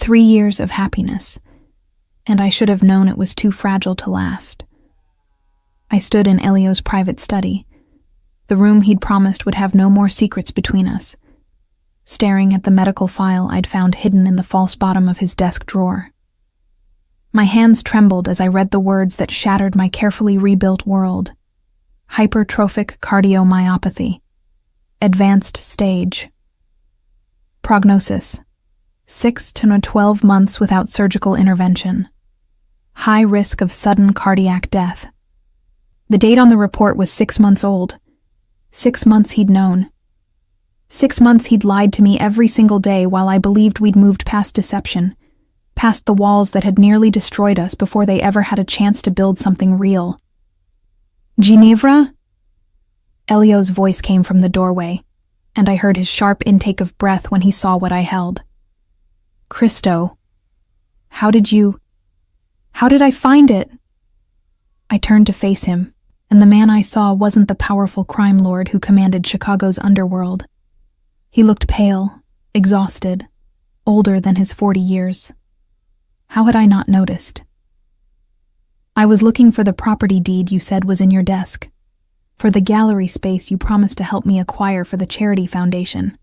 3 years of happiness, and I should have known it was too fragile to last. I stood in Elio's private study, the room he'd promised would have no more secrets between us, staring at the medical file I'd found hidden in the false bottom of his desk drawer. My hands trembled as I read the words that shattered my carefully rebuilt world. Hypertrophic cardiomyopathy. Advanced stage. Prognosis: 6 to 12 months without surgical intervention. High risk of sudden cardiac death. The date on the report was 6 months old. 6 months he'd known. 6 months he'd lied to me every single day while I believed we'd moved past deception, past the walls that had nearly destroyed us before they ever had a chance to build something real. Ginevra? Elio's voice came from the doorway, and I heard his sharp intake of breath when he saw what I held. Christo, how did I find it? I turned to face him, and the man I saw wasn't the powerful crime lord who commanded Chicago's underworld. He looked pale, exhausted, older than his 40 years. How had I not noticed? I was looking for the property deed you said was in your desk, for the gallery space you promised to help me acquire for the charity foundation.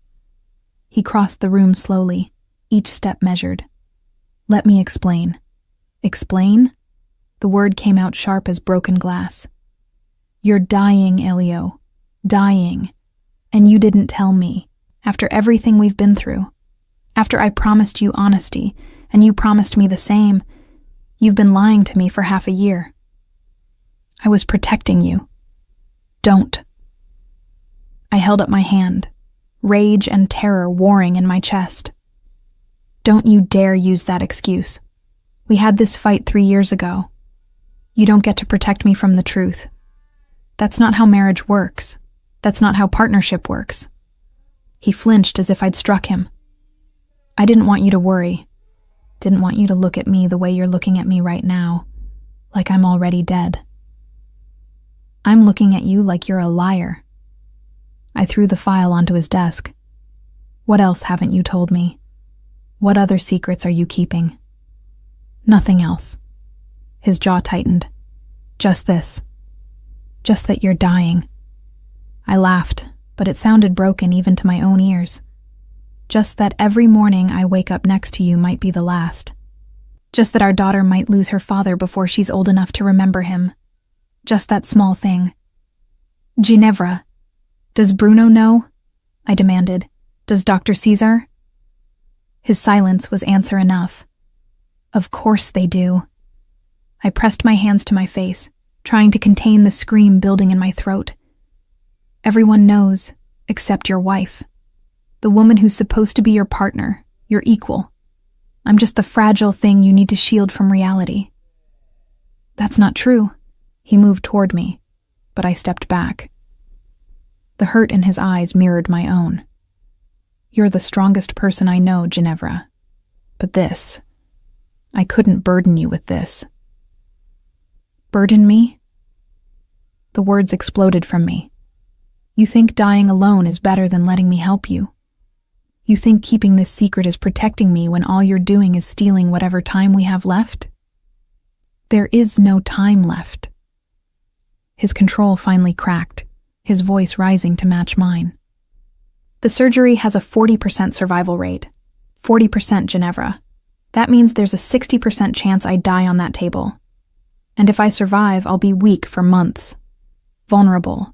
He crossed the room slowly, each step measured. Let me explain. Explain? The word came out sharp as broken glass. You're dying, Elio. Dying. And you didn't tell me, after everything we've been through. After I promised you honesty, and you promised me the same, you've been lying to me for half a year. I was protecting you. Don't. I held up my hand, rage and terror warring in my chest. Don't you dare use that excuse. We had this fight 3 years ago. You don't get to protect me from the truth. That's not how marriage works. That's not how partnership works. He flinched as if I'd struck him. I didn't want you to worry. Didn't want you to look at me the way you're looking at me right now, like I'm already dead. I'm looking at you like you're a liar. I threw the file onto his desk. What else haven't you told me? What other secrets are you keeping? Nothing else. His jaw tightened. Just this. Just that you're dying. I laughed, but it sounded broken even to my own ears. Just that every morning I wake up next to you might be the last. Just that our daughter might lose her father before she's old enough to remember him. Just that small thing. Ginevra, does Bruno know? I demanded. Does Dr. Caesar? His silence was answer enough. Of course they do. I pressed my hands to my face, trying to contain the scream building in my throat. Everyone knows, except your wife. The woman who's supposed to be your partner, your equal. I'm just the fragile thing you need to shield from reality. That's not true. He moved toward me, but I stepped back. The hurt in his eyes mirrored my own. You're the strongest person I know, Ginevra. But this, I couldn't burden you with this. Burden me? The words exploded from me. You think dying alone is better than letting me help you. You think keeping this secret is protecting me when all you're doing is stealing whatever time we have left? There is no time left. His control finally cracked, his voice rising to match mine. The surgery has a 40% survival rate. 40%, Ginevra. That means there's a 60% chance I die on that table. And if I survive, I'll be weak for months. Vulnerable.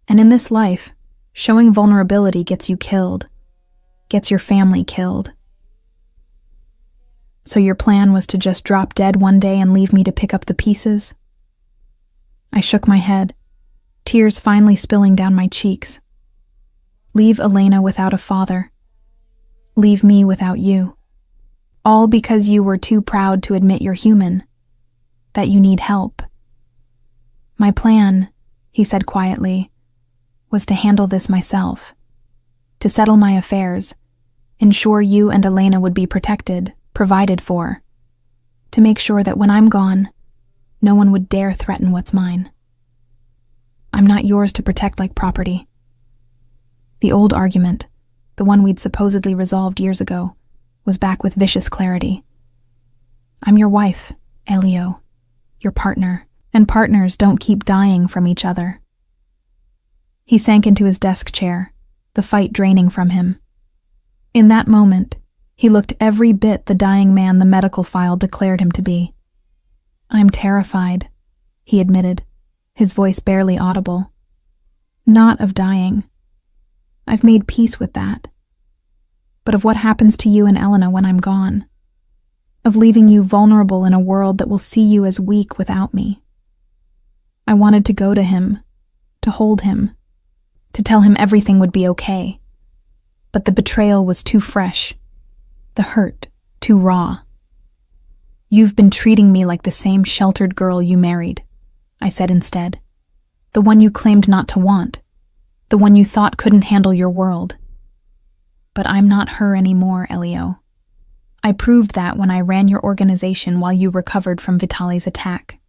And in this life, showing vulnerability gets you killed. Gets your family killed. So your plan was to just drop dead one day and leave me to pick up the pieces? I shook my head, tears finally spilling down my cheeks. Leave Elena without a father. Leave me without you. All because you were too proud to admit you're human, that you need help. My plan, he said quietly, was to handle this myself, to settle my affairs, ensure you and Elena would be protected, provided for, to make sure that when I'm gone, no one would dare threaten what's mine. I'm not yours to protect like property. The old argument, the one we'd supposedly resolved years ago, was back with vicious clarity. I'm your wife, Elio, your partner, and partners don't keep dying from each other. He sank into his desk chair, the fight draining from him. In that moment, he looked every bit the dying man the medical file declared him to be. I'm terrified, he admitted, his voice barely audible. Not of dying. I've made peace with that. But of what happens to you and Elena when I'm gone. Of leaving you vulnerable in a world that will see you as weak without me. I wanted to go to him, to hold him, to tell him everything would be okay. But the betrayal was too fresh, the hurt too raw. You've been treating me like the same sheltered girl you married, I said instead. The one you claimed not to want, the one you thought couldn't handle your world. But I'm not her anymore, Elio. I proved that when I ran your organization while you recovered from Vitale's attack.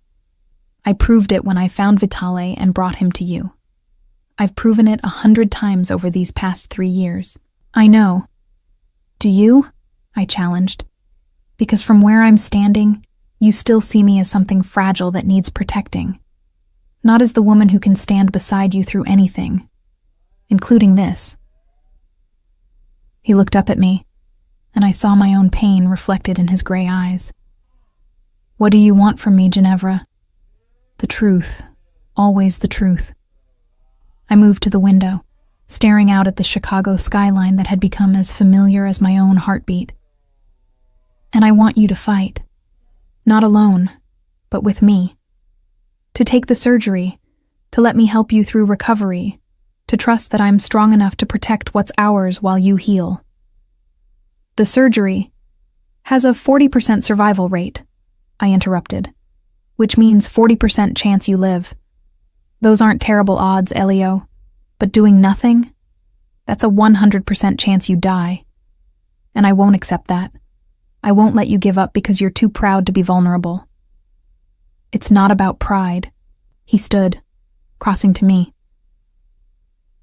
I proved it when I found Vitale and brought him to you. I've proven it 100 times over these past 3 years. I know. Do you? I challenged. Because from where I'm standing, you still see me as something fragile that needs protecting. Not as the woman who can stand beside you through anything, including this. He looked up at me, and I saw my own pain reflected in his gray eyes. What do you want from me, Ginevra? The truth, always the truth. I moved to the window, staring out at the Chicago skyline that had become as familiar as my own heartbeat. And I want you to fight. Not alone, but with me. To take the surgery, to let me help you through recovery, to trust that I'm strong enough to protect what's ours while you heal. The surgery has a 40% survival rate, I interrupted, which means 40% chance you live. Those aren't terrible odds, Elio, but doing nothing, that's a 100% chance you die. And I won't accept that. I won't let you give up because you're too proud to be vulnerable. It's not about pride. He stood, crossing to me.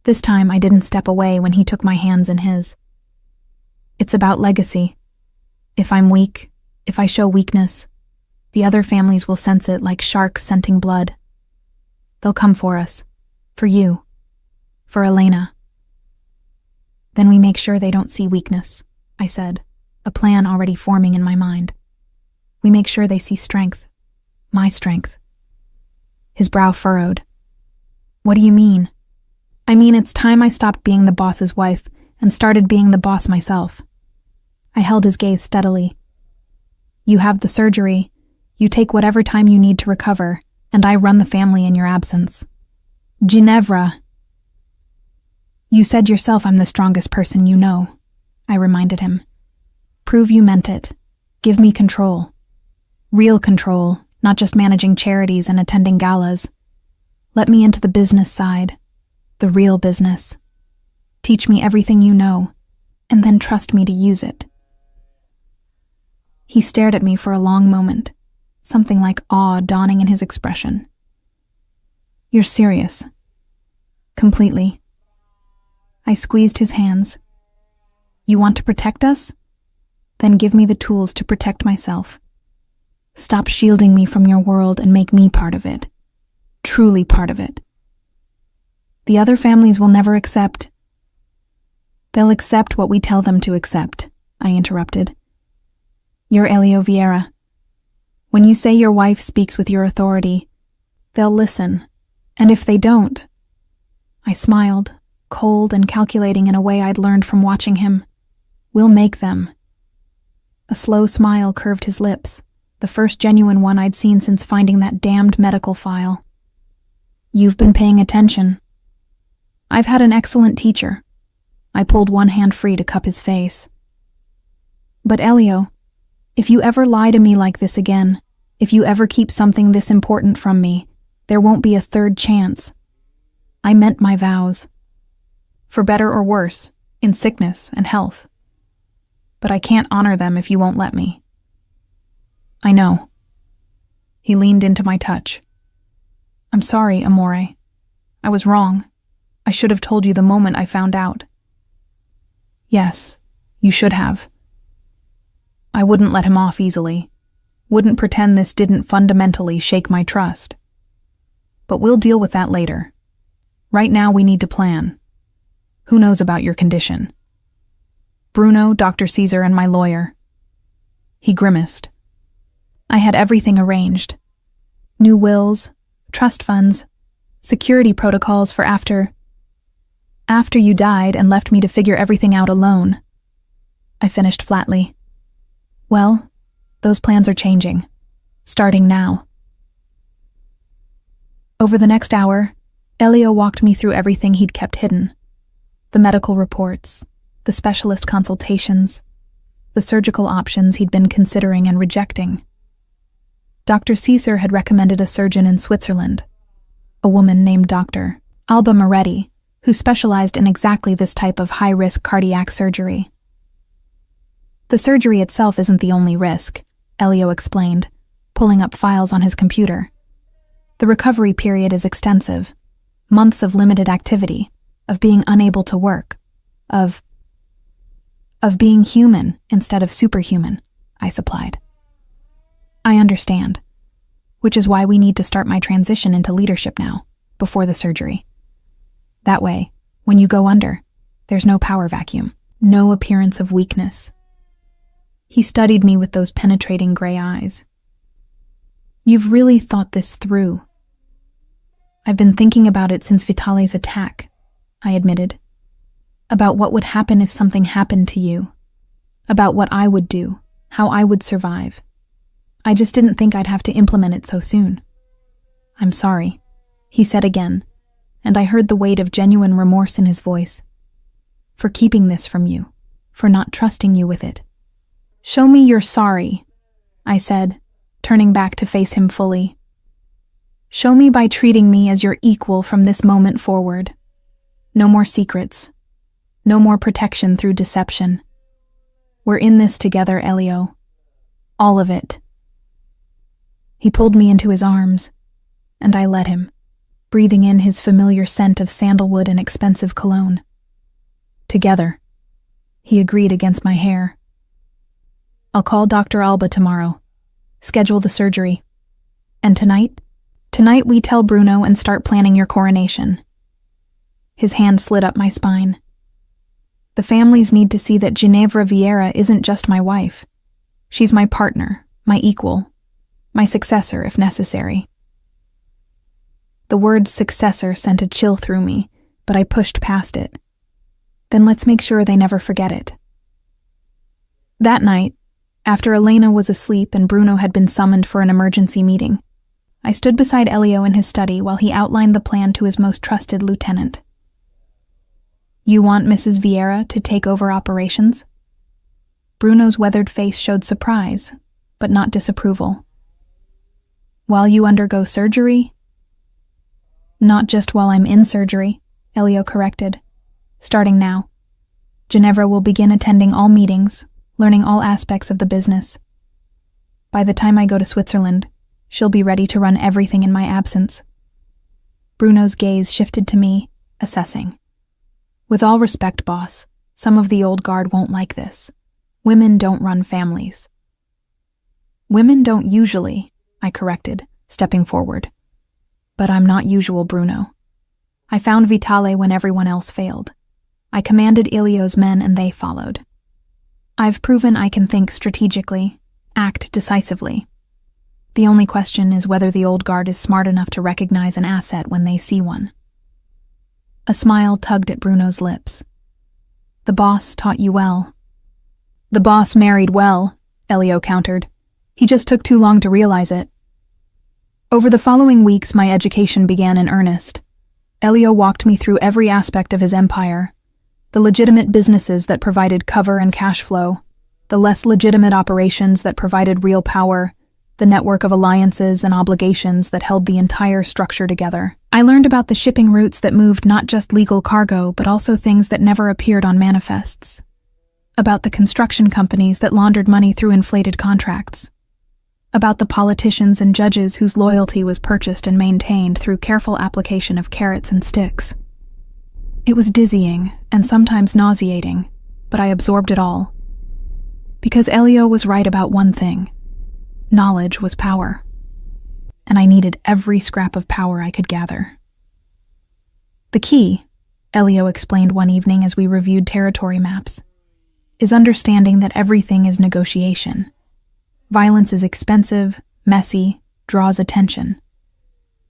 This time I didn't step away when he took my hands in his. It's about legacy. If I'm weak, if I show weakness, the other families will sense it like sharks scenting blood. They'll come for us. For you. For Elena. Then we make sure they don't see weakness, I said, a plan already forming in my mind. We make sure they see strength. My strength. His brow furrowed. What do you mean? I mean it's time I stopped being the boss's wife and started being the boss myself. I held his gaze steadily. You have the surgery, you take whatever time you need to recover, and I run the family in your absence. Ginevra. You said yourself I'm the strongest person you know, I reminded him. Prove you meant it. Give me control. Real control, not just managing charities and attending galas. Let me into the business side, the real business. Teach me everything you know, and then trust me to use it. He stared at me for a long moment, something like awe dawning in his expression. You're serious. Completely. I squeezed his hands. You want to protect us? Then give me the tools to protect myself. Stop shielding me from your world and make me part of it. Truly part of it. The other families will never accept. They'll accept what we tell them to accept, I interrupted. You're Elio Vieira. When you say your wife speaks with your authority, they'll listen. And if they don't, I smiled, cold and calculating in a way I'd learned from watching him. We'll make them. A slow smile curved his lips, the first genuine one I'd seen since finding that damned medical file. You've been paying attention. I've had an excellent teacher. I pulled one hand free to cup his face. But Elio, if you ever lie to me like this again, if you ever keep something this important from me, there won't be a third chance. I meant my vows. For better or worse, in sickness and health. But I can't honor them if you won't let me. I know. He leaned into my touch. I'm sorry, Amore. I was wrong. I should have told you the moment I found out. Yes, you should have. I wouldn't let him off easily. Wouldn't pretend this didn't fundamentally shake my trust. But we'll deal with that later. Right now we need to plan. Who knows about your condition? Bruno, Dr. Caesar, and my lawyer. He grimaced. I had everything arranged. New wills, trust funds, security protocols for after you died and left me to figure everything out alone. I finished flatly. Well, those plans are changing. Starting now. Over the next hour, Elio walked me through everything he'd kept hidden. The medical reports, the specialist consultations, the surgical options he'd been considering and rejecting. Dr. Caesar had recommended a surgeon in Switzerland, a woman named Dr. Alba Moretti, who specialized in exactly this type of high-risk cardiac surgery. The surgery itself isn't the only risk, Elio explained, pulling up files on his computer. The recovery period is extensive, months of limited activity, of being unable to work, of being human instead of superhuman, I supplied. I understand, which is why we need to start my transition into leadership now, before the surgery. That way, when you go under, there's no power vacuum, no appearance of weakness. He studied me with those penetrating gray eyes. You've really thought this through. I've been thinking about it since Vitale's attack, I admitted. About what would happen if something happened to you. About what I would do, how I would survive. I just didn't think I'd have to implement it so soon. I'm sorry, he said again, and I heard the weight of genuine remorse in his voice. For keeping this from you, for not trusting you with it. Show me you're sorry, I said, turning back to face him fully. Show me by treating me as your equal from this moment forward. No more secrets. No more protection through deception. We're in this together, Elio. All of it. He pulled me into his arms, and I let him, breathing in his familiar scent of sandalwood and expensive cologne. Together, he agreed against my hair. I'll call Dr. Alba tomorrow, schedule the surgery, and tonight we tell Bruno and start planning your coronation. His hand slid up my spine. The families need to see that Ginevra Vieira isn't just my wife. She's my partner, my equal, my successor if necessary. The word successor sent a chill through me, but I pushed past it. Then let's make sure they never forget it. That night, after Elena was asleep and Bruno had been summoned for an emergency meeting, I stood beside Elio in his study while he outlined the plan to his most trusted lieutenant. You want Mrs. Vieira to take over operations? Bruno's weathered face showed surprise, but not disapproval. While you undergo surgery? Not just while I'm in surgery, Elio corrected. Starting now. Ginevra will begin attending all meetings, learning all aspects of the business. By the time I go to Switzerland, she'll be ready to run everything in my absence. Bruno's gaze shifted to me, assessing. With all respect, boss, some of the old guard won't like this. Women don't run families. Women don't usually, I corrected, stepping forward. But I'm not usual, Bruno. I found Vitale when everyone else failed. I commanded Ilio's men and they followed. I've proven I can think strategically, act decisively. The only question is whether the old guard is smart enough to recognize an asset when they see one. A smile tugged at Bruno's lips. The boss taught you well. The boss married well, Elio countered. He just took too long to realize it. Over the following weeks, my education began in earnest. Elio walked me through every aspect of his empire. The legitimate businesses that provided cover and cash flow, the less legitimate operations that provided real power, the network of alliances and obligations that held the entire structure together. I learned about the shipping routes that moved not just legal cargo, but also things that never appeared on manifests. About the construction companies that laundered money through inflated contracts. About the politicians and judges whose loyalty was purchased and maintained through careful application of carrots and sticks. It was dizzying and sometimes nauseating, but I absorbed it all. Because Elio was right about one thing. Knowledge was power. And I needed every scrap of power I could gather. The key, Elio explained one evening as we reviewed territory maps, is understanding that everything is negotiation. Violence is expensive, messy, draws attention.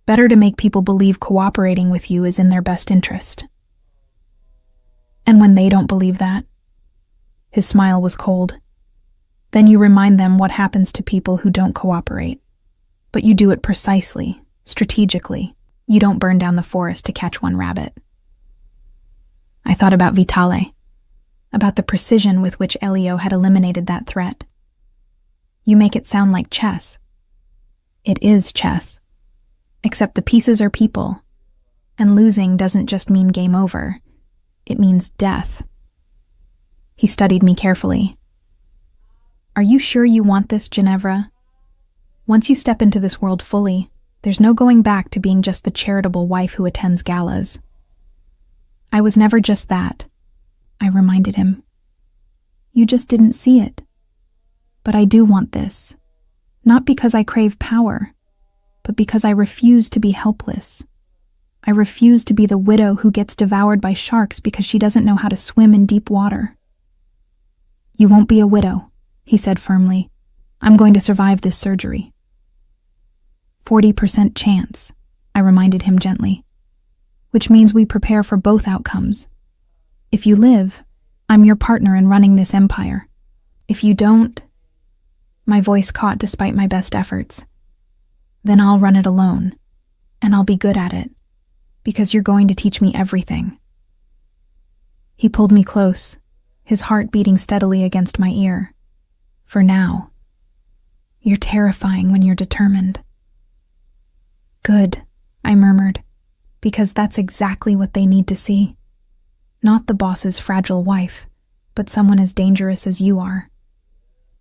Better to make people believe cooperating with you is in their best interest. And when they don't believe that, his smile was cold, then you remind them what happens to people who don't cooperate. But you do it precisely, strategically. You don't burn down the forest to catch one rabbit. I thought about Vitale, about the precision with which Elio had eliminated that threat. You make it sound like chess. It is chess. Except the pieces are people, and losing doesn't just mean game over. It means death. He studied me carefully. Are you sure you want this, Ginevra? Once you step into this world fully, there's no going back to being just the charitable wife who attends galas. I was never just that, I reminded him. You just didn't see it. But I do want this, not because I crave power, but because I refuse to be helpless. I refuse to be the widow who gets devoured by sharks because she doesn't know how to swim in deep water. You won't be a widow, he said firmly. I'm going to survive this surgery. 40% chance, I reminded him gently, which means we prepare for both outcomes. If you live, I'm your partner in running this empire. If you don't, my voice caught despite my best efforts, then I'll run it alone, and I'll be good at it, because you're going to teach me everything. He pulled me close, his heart beating steadily against my ear. For now. You're terrifying when you're determined. Good, I murmured, because that's exactly what they need to see. Not the boss's fragile wife, but someone as dangerous as you are.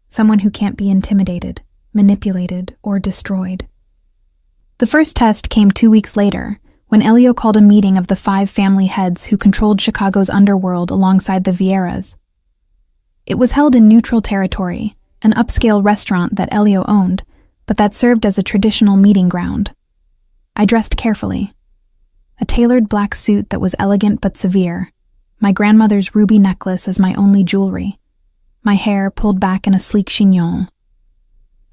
Someone who can't be intimidated, manipulated, or destroyed. The first test came 2 weeks later, when Elio called a meeting of the 5 family heads who controlled Chicago's underworld alongside the Vieiras. It was held in neutral territory, an upscale restaurant that Elio owned, but that served as a traditional meeting ground. I dressed carefully. A tailored black suit that was elegant but severe, my grandmother's ruby necklace as my only jewelry, my hair pulled back in a sleek chignon.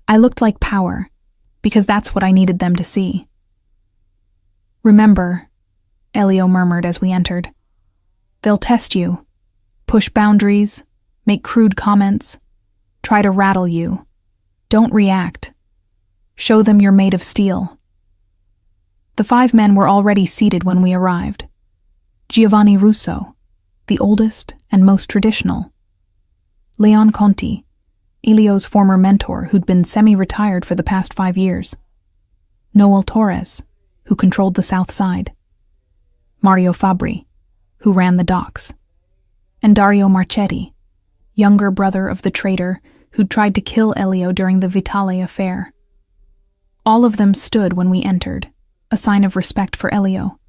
I looked like power, because that's what I needed them to see. Remember, Elio murmured as we entered, they'll test you, push boundaries, make crude comments, try to rattle you. Don't react. Show them you're made of steel. The 5 men were already seated when we arrived. Giovanni Russo, the oldest and most traditional. Leon Conti, Elio's former mentor who'd been semi-retired for the past 5 years. Noel Torres, who controlled the South Side. Mario Fabri, who ran the docks. And Dario Marchetti, younger brother of the traitor who'd tried to kill Elio during the Vitale affair. All of them stood when we entered, a sign of respect for Elio.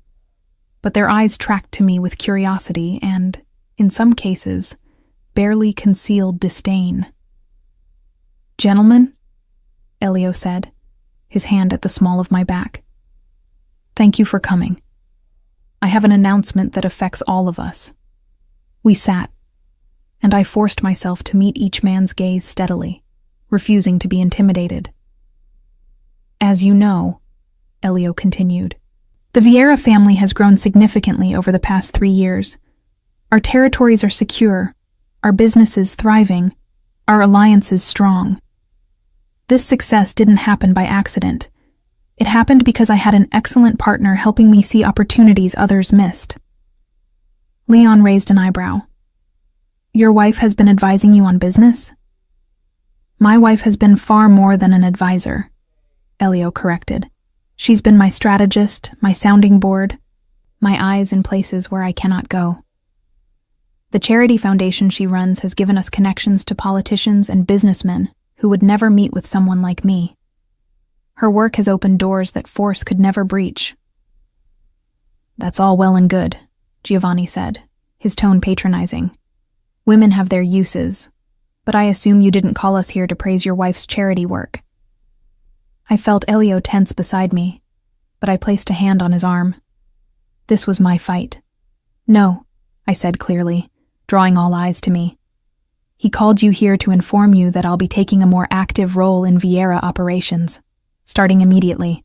But their eyes tracked to me with curiosity and, in some cases, barely concealed disdain. Gentlemen, Elio said, his hand at the small of my back. Thank you for coming. I have an announcement that affects all of us. We sat, and I forced myself to meet each man's gaze steadily, refusing to be intimidated. As you know, Elio continued, the Vieira family has grown significantly over the past 3 years. Our territories are secure, our businesses thriving, our alliances strong. This success didn't happen by accident. It happened because I had an excellent partner helping me see opportunities others missed. Leon raised an eyebrow. Your wife has been advising you on business? My wife has been far more than an advisor, Elio corrected. She's been my strategist, my sounding board, my eyes in places where I cannot go. The charity foundation she runs has given us connections to politicians and businessmen who would never meet with someone like me. Her work has opened doors that force could never breach. That's all well and good, Giovanni said, his tone patronizing. Women have their uses, but I assume you didn't call us here to praise your wife's charity work. I felt Elio tense beside me, but I placed a hand on his arm. This was my fight. No, I said clearly, drawing all eyes to me. He called you here to inform you that I'll be taking a more active role in Vieira operations, starting immediately.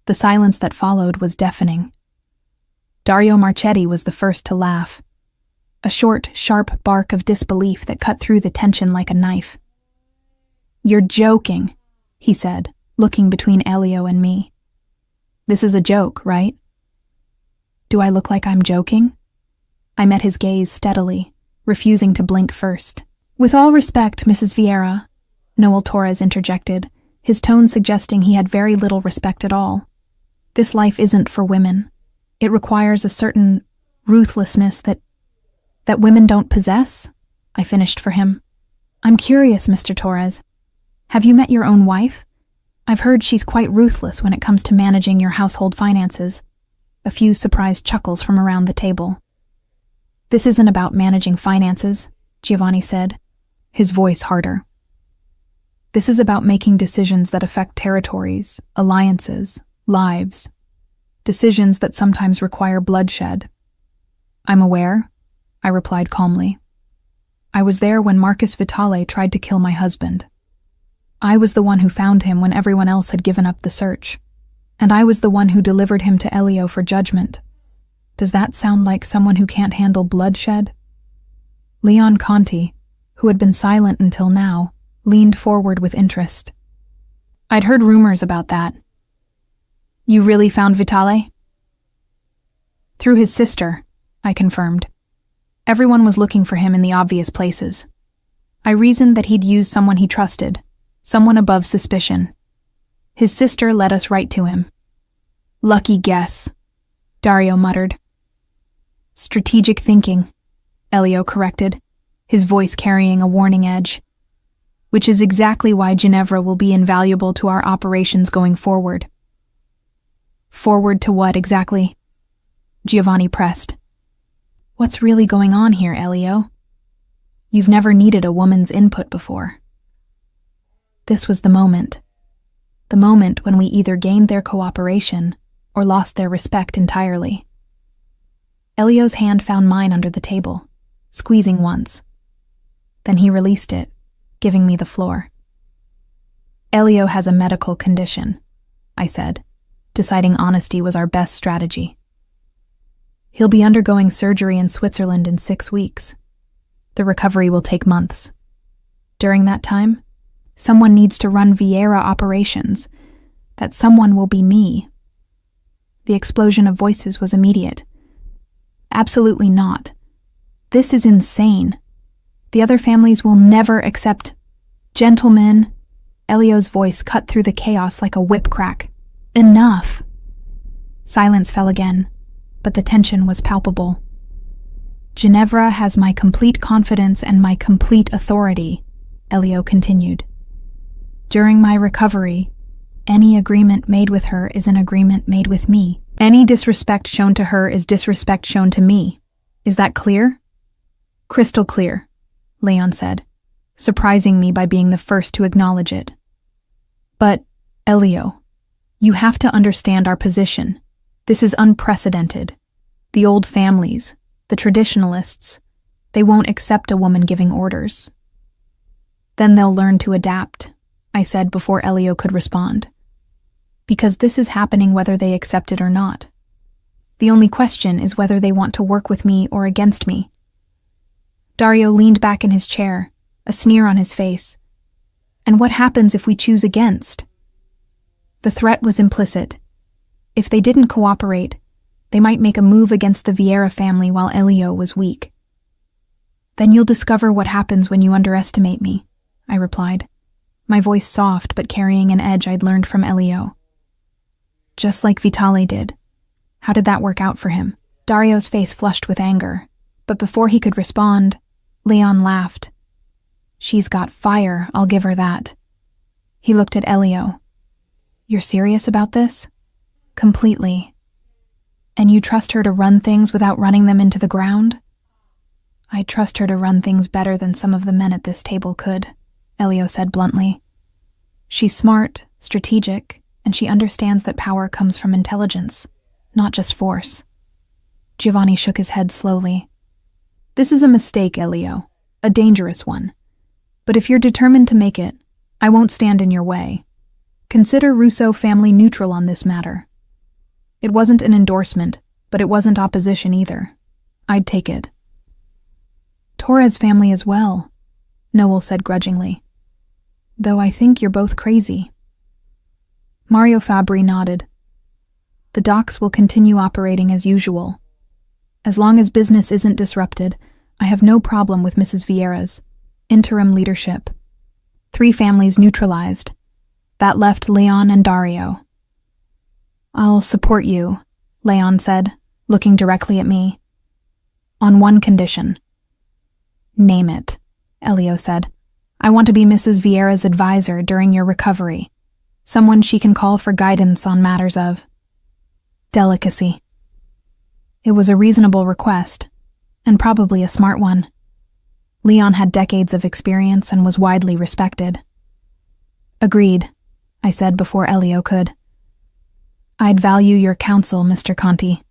The silence that followed was deafening. Dario Marchetti was the first to laugh, a short, sharp bark of disbelief that cut through the tension like a knife. "You're joking," he said, looking between Elio and me. "This is a joke, right?" "Do I look like I'm joking?" I met his gaze steadily, refusing to blink first. "With all respect, Mrs. Vieira," Noel Torres interjected, his tone suggesting he had very little respect at all. "This life isn't for women. It requires a certain ruthlessness that women don't possess," I finished for him. "I'm curious, Mr. Torres. Have you met your own wife? I've heard she's quite ruthless when it comes to managing your household finances." A few surprised chuckles from around the table. "This isn't about managing finances," Giovanni said, his voice harder. "This is about making decisions that affect territories, alliances, lives. Decisions that sometimes require bloodshed." "I'm aware," I replied calmly. "I was there when Marcus Vitale tried to kill my husband. I was the one who found him when everyone else had given up the search, and I was the one who delivered him to Elio for judgment. Does that sound like someone who can't handle bloodshed?" Leon Conti, who had been silent until now, leaned forward with interest. "I'd heard rumors about that." "You really found Vitale?" "Through his sister," I confirmed. "Everyone was looking for him in the obvious places. I reasoned that he'd use someone he trusted, someone above suspicion. His sister led us right to him." "Lucky guess," Dario muttered. "Strategic thinking," Elio corrected, his voice carrying a warning edge. "Which is exactly why Ginevra will be invaluable to our operations going forward." "Forward to what exactly?" Giovanni pressed. "What's really going on here, Elio? You've never needed a woman's input before." This was the moment when we either gained their cooperation or lost their respect entirely. Elio's hand found mine under the table, squeezing once. Then he released it, giving me the floor. "Elio has a medical condition," I said, deciding honesty was our best strategy. "He'll be undergoing surgery in Switzerland in 6 weeks. The recovery will take months. During that time, someone needs to run Vieira operations. That someone will be me." The explosion of voices was immediate. "Absolutely not. This is insane. The other families will never accept—" "Gentlemen," Elio's voice cut through the chaos like a whip crack. "Enough." Silence fell again, but the tension was palpable. "Ginevra has my complete confidence and my complete authority," Elio continued. "During my recovery, any agreement made with her is an agreement made with me. Any disrespect shown to her is disrespect shown to me. Is that clear?" "Crystal clear," Leon said, surprising me by being the first to acknowledge it. "But, Elio, you have to understand our position. This is unprecedented. The old families, the traditionalists, they won't accept a woman giving orders." "Then they'll learn to adapt," I said before Elio could respond. "Because this is happening whether they accept it or not. The only question is whether they want to work with me or against me." Dario leaned back in his chair, a sneer on his face. "And what happens if we choose against?" The threat was implicit. If they didn't cooperate, they might make a move against the Vieira family while Elio was weak. "Then you'll discover what happens when you underestimate me," I replied, my voice soft but carrying an edge I'd learned from Elio. "Just like Vitale did. How did that work out for him?" Dario's face flushed with anger, but before he could respond, Leon laughed. "She's got fire, I'll give her that." He looked at Elio. "You're serious about this?" "Completely." "And you trust her to run things without running them into the ground?" I trust her to run things better than some of the men at this table could, Elio said bluntly. She's smart, strategic, and she understands that power comes from intelligence, not just force. Giovanni shook his head slowly. This is a mistake, Elio, a dangerous one. But if you're determined to make it, I won't stand in your way. Consider Russo family neutral on this matter. It wasn't an endorsement, but it wasn't opposition either. I'd take it. Torres family as well, Noel said grudgingly. Though I think you're both crazy. Mario Fabri nodded. The docks will continue operating as usual. As long as business isn't disrupted, I have no problem with Mrs. Vieira's interim leadership. 3 families neutralized. That left Leon and Dario. I'll support you, Leon said, looking directly at me. On one condition. Name it, Elio said. I want to be Mrs. Vieira's advisor during your recovery. Someone she can call for guidance on matters of delicacy. It was a reasonable request, and probably a smart one. Leon had decades of experience and was widely respected. Agreed, I said before Elio could. I'd value your counsel, Mr. Conti.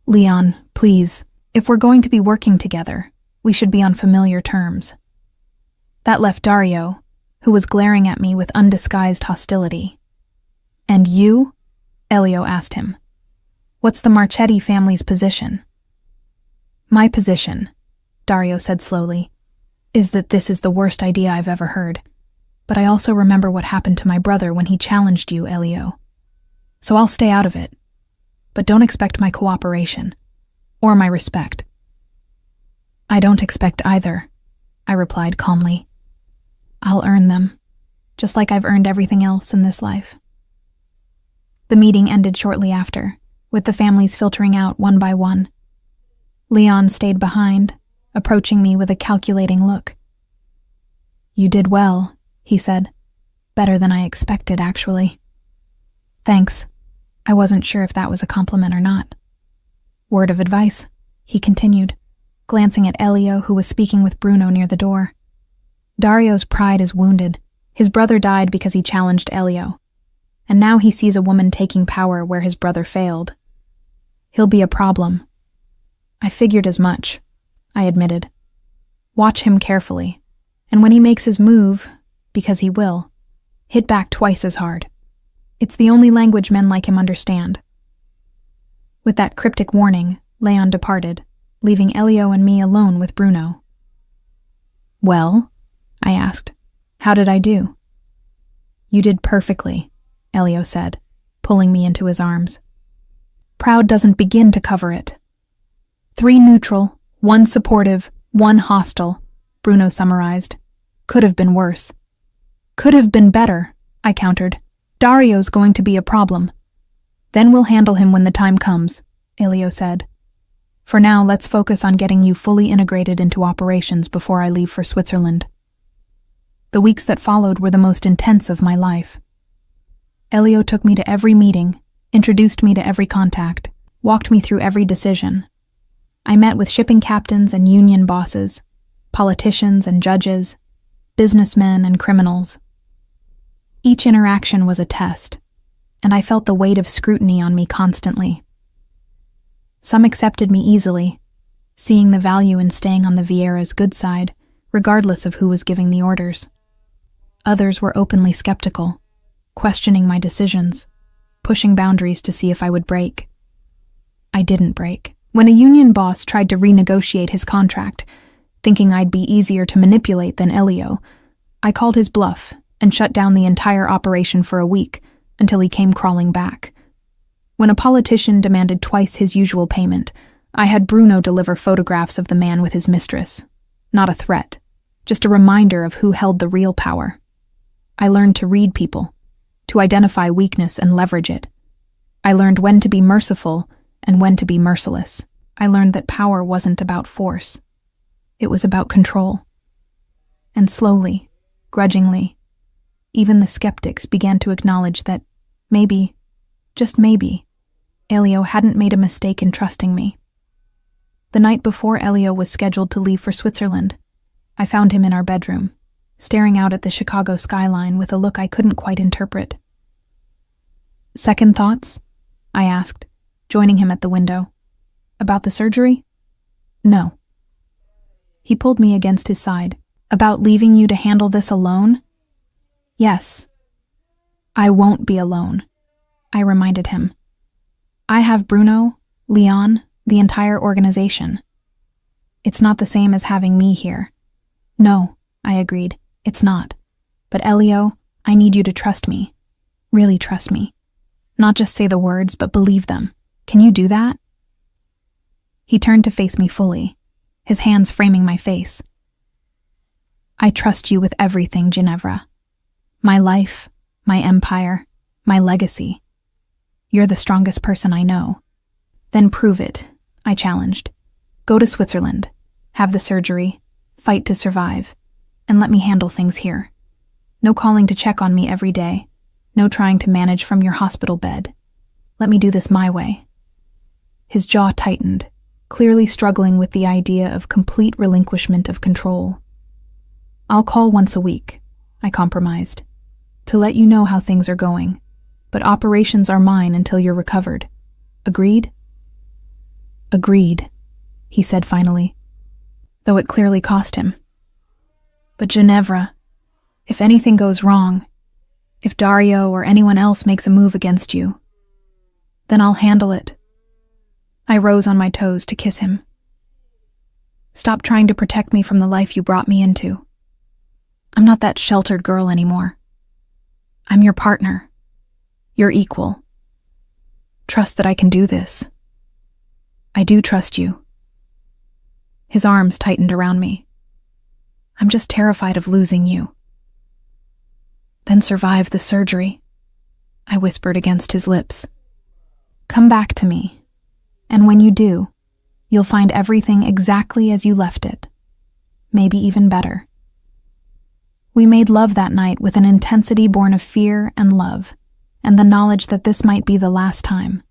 Leon, please, if we're going to be working together, we should be on familiar terms. That left Dario, who was glaring at me with undisguised hostility. And you? Elio asked him. What's the Marchetti family's position? My position, Dario said slowly, is that this is the worst idea I've ever heard. But I also remember what happened to my brother when he challenged you, Elio. So I'll stay out of it. But don't expect my cooperation. Or my respect. I don't expect either, I replied calmly. I'll earn them, just like I've earned everything else in this life. The meeting ended shortly after, with the families filtering out one by one. Leon stayed behind, approaching me with a calculating look. You did well, he said. Better than I expected, actually. Thanks. I wasn't sure if that was a compliment or not. Word of advice, he continued, glancing at Elio, who was speaking with Bruno near the door. Dario's pride is wounded. His brother died because he challenged Elio. And now he sees a woman taking power where his brother failed. He'll be a problem. I figured as much, I admitted. Watch him carefully, and when he makes his move, because he will, hit back twice as hard. It's the only language men like him understand. With that cryptic warning, Leon departed, leaving Elio and me alone with Bruno. Well? I asked. How did I do? You did perfectly, Elio said, pulling me into his arms. Proud doesn't begin to cover it. 3 neutral, 1 supportive, 1 hostile, Bruno summarized. Could have been worse. Could have been better, I countered. Dario's going to be a problem. Then we'll handle him when the time comes, Elio said. For now, let's focus on getting you fully integrated into operations before I leave for Switzerland. The weeks that followed were the most intense of my life. Elio took me to every meeting, introduced me to every contact, walked me through every decision. I met with shipping captains and union bosses, politicians and judges, businessmen and criminals. Each interaction was a test, and I felt the weight of scrutiny on me constantly. Some accepted me easily, seeing the value in staying on the Vieira's good side, regardless of who was giving the orders. Others were openly skeptical, questioning my decisions, pushing boundaries to see if I would break. I didn't break. When a union boss tried to renegotiate his contract, thinking I'd be easier to manipulate than Elio, I called his bluff and shut down the entire operation for a week until he came crawling back. When a politician demanded twice his usual payment, I had Bruno deliver photographs of the man with his mistress. Not a threat, just a reminder of who held the real power. I learned to read people, to identify weakness and leverage it. I learned when to be merciful and when to be merciless. I learned that power wasn't about force. It was about control. And slowly, grudgingly, even the skeptics began to acknowledge that maybe, just maybe, Elio hadn't made a mistake in trusting me. The night before Elio was scheduled to leave for Switzerland, I found him in our bedroom, staring out at the Chicago skyline with a look I couldn't quite interpret. "Second thoughts?" I asked, joining him at the window. "About the surgery?" "No." He pulled me against his side. "About leaving you to handle this alone?" "Yes." "I won't be alone," I reminded him. "I have Bruno, Leon, the entire organization. It's not the same as having me here." "No," I agreed, "it's not. But Elio, I need you to trust me. Really trust me. Not just say the words, but believe them. Can you do that?" He turned to face me fully, his hands framing my face. "I trust you with everything, Ginevra. My life, my empire, my legacy. You're the strongest person I know." "Then prove it," I challenged. "Go to Switzerland, have the surgery, fight to survive, and let me handle things here. No calling to check on me every day, no trying to manage from your hospital bed. Let me do this my way." His jaw tightened, clearly struggling with the idea of complete relinquishment of control. "I'll call once a week," I compromised, "to let you know how things are going, but operations are mine until you're recovered. Agreed?" "Agreed," he said finally, though it clearly cost him. "But Ginevra, if anything goes wrong, if Dario or anyone else makes a move against you, then I'll handle it." I rose on my toes to kiss him. "Stop trying to protect me from the life you brought me into. I'm not that sheltered girl anymore. I'm your partner, your equal. Trust that I can do this. I do trust you." His arms tightened around me. "I'm just terrified of losing you." "Then survive the surgery," I whispered against his lips. "Come back to me, and when you do, you'll find everything exactly as you left it, maybe even better." We made love that night with an intensity born of fear and love, and the knowledge that this might be the last time.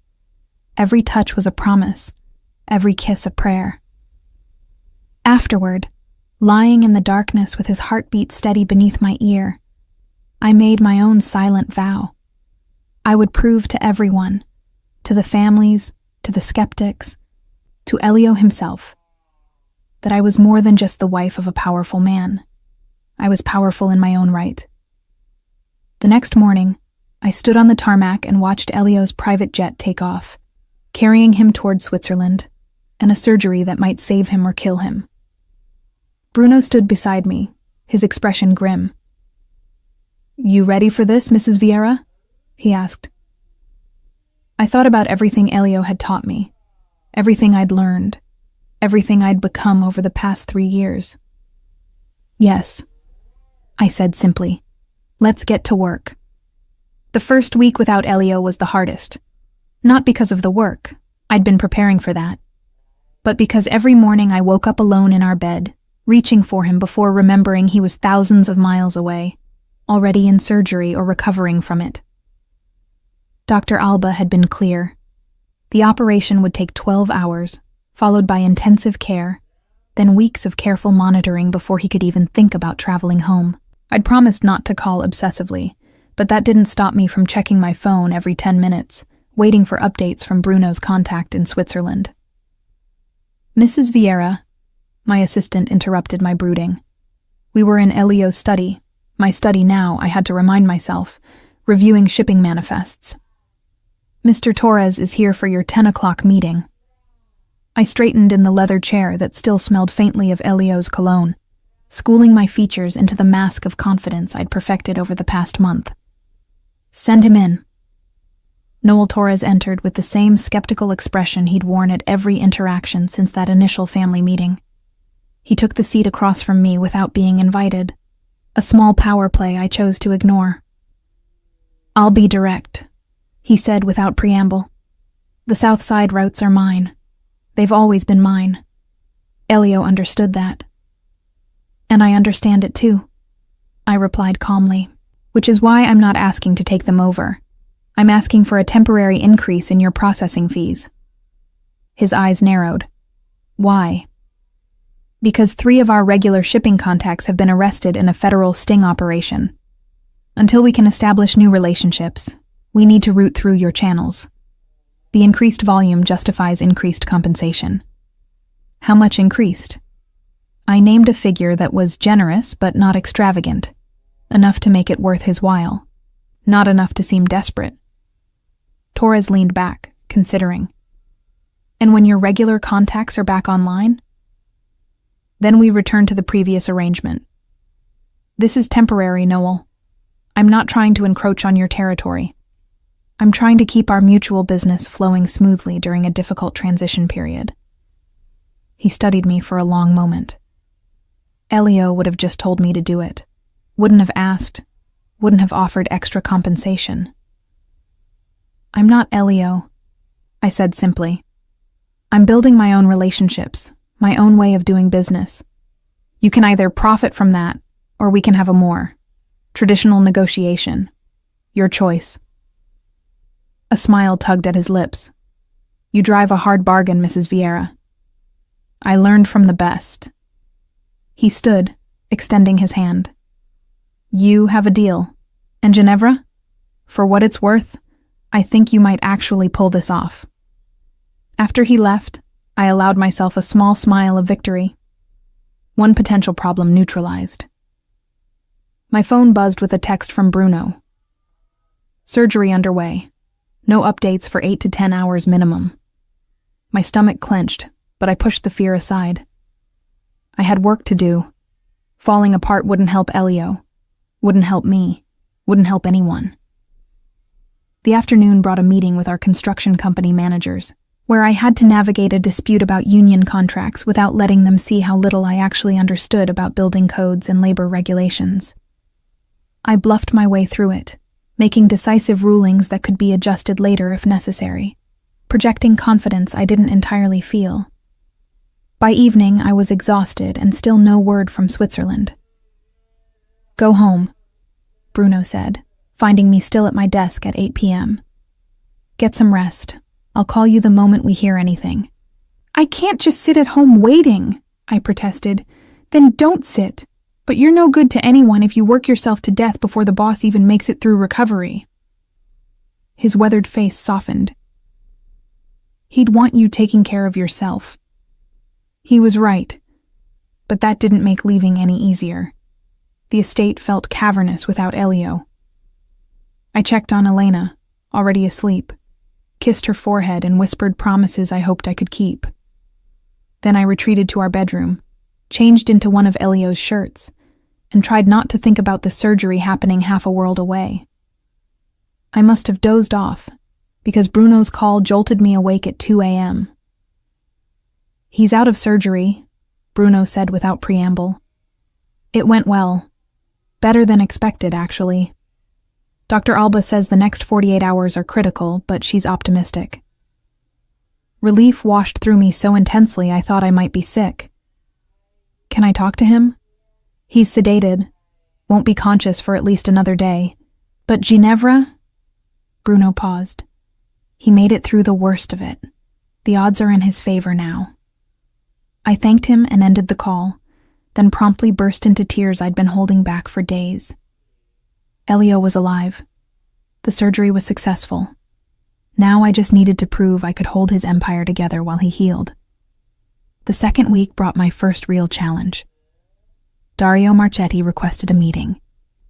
Every touch was a promise, every kiss a prayer. Afterward, lying in the darkness with his heartbeat steady beneath my ear, I made my own silent vow. I would prove to everyone, to the families, to the skeptics, to Elio himself, that I was more than just the wife of a powerful man. I was powerful in my own right. The next morning, I stood on the tarmac and watched Elio's private jet take off, carrying him toward Switzerland and a surgery that might save him or kill him. Bruno stood beside me, his expression grim. "You ready for this, Mrs. Vieira?" he asked. I thought about everything Elio had taught me, everything I'd learned, everything I'd become over the past 3 years. "Yes," I said simply. "Let's get to work." The first week without Elio was the hardest. Not because of the work, I'd been preparing for that, but because every morning I woke up alone in our bed, reaching for him before remembering he was thousands of miles away, already in surgery or recovering from it. Dr. Alba had been clear. The operation would take 12 hours, followed by intensive care, then weeks of careful monitoring before he could even think about traveling home. I'd promised not to call obsessively, but that didn't stop me from checking my phone every 10 minutes, waiting for updates from Bruno's contact in Switzerland. "Mrs. Vieira," my assistant interrupted my brooding. We were in Elio's study, my study now, I had to remind myself, reviewing shipping manifests. "Mr. Torres is here for your 10 o'clock meeting." I straightened in the leather chair that still smelled faintly of Elio's cologne, schooling my features into the mask of confidence I'd perfected over the past month. "Send him in." Noel Torres entered with the same skeptical expression he'd worn at every interaction since that initial family meeting. He took the seat across from me without being invited, a small power play I chose to ignore. "I'll be direct," he said without preamble. "The South Side routes are mine. They've always been mine. Elio understood that. And I understand it too," I replied calmly, "which is why I'm not asking to take them over. I'm asking for a temporary increase in your processing fees." His eyes narrowed. Why? Because 3 of our regular shipping contacts have been arrested in a federal sting operation. Until we can establish new relationships, we need to route through your channels. The increased volume justifies increased compensation. How much increased? I named a figure that was generous but not extravagant, enough to make it worth his while, not enough to seem desperate. Torres leaned back, considering. And when your regular contacts are back online? Then we return to the previous arrangement. This is temporary, Noel. I'm not trying to encroach on your territory. I'm trying to keep our mutual business flowing smoothly during a difficult transition period. He studied me for a long moment. Elio would have just told me to do it. Wouldn't have asked, wouldn't have offered extra compensation. I'm not Elio, I said simply. I'm building my own relationships, my own way of doing business. You can either profit from that, or we can have a more traditional negotiation. Your choice. A smile tugged at his lips. You drive a hard bargain, Mrs. Vieira. I learned from the best. He stood, extending his hand. You have a deal. And Ginevra? For what it's worth, I think you might actually pull this off. After he left, I allowed myself a small smile of victory. One potential problem neutralized. My phone buzzed with a text from Bruno. Surgery underway. No updates for 8 to 10 hours minimum. My stomach clenched, but I pushed the fear aside. I had work to do. Falling apart wouldn't help Elio, wouldn't help me, wouldn't help anyone. The afternoon brought a meeting with our construction company managers, where I had to navigate a dispute about union contracts without letting them see how little I actually understood about building codes and labor regulations. I bluffed my way through it, making decisive rulings that could be adjusted later if necessary, projecting confidence I didn't entirely feel. By evening, I was exhausted and still no word from Switzerland. Go home, Bruno said, finding me still at my desk at 8 p.m. Get some rest. I'll call you the moment we hear anything. I can't just sit at home waiting, I protested. Then don't sit. But you're no good to anyone if you work yourself to death before the boss even makes it through recovery. His weathered face softened. He'd want you taking care of yourself. He was right, but that didn't make leaving any easier. The estate felt cavernous without Elio. I checked on Elena, already asleep, kissed her forehead and whispered promises I hoped I could keep. Then I retreated to our bedroom, changed into one of Elio's shirts, and tried not to think about the surgery happening half a world away. I must have dozed off, because Bruno's call jolted me awake at 2 a.m. He's out of surgery, Bruno said without preamble. It went well. Better than expected, actually. Dr. Alba says the next 48 hours are critical, but she's optimistic. Relief washed through me so intensely I thought I might be sick. Can I talk to him? He's sedated, won't be conscious for at least another day. But Ginevra? Bruno paused. He made it through the worst of it. The odds are in his favor now. I thanked him and ended the call, then promptly burst into tears I'd been holding back for days. Elio was alive. The surgery was successful. Now I just needed to prove I could hold his empire together while he healed. The second week brought my first real challenge. Dario Marchetti requested a meeting,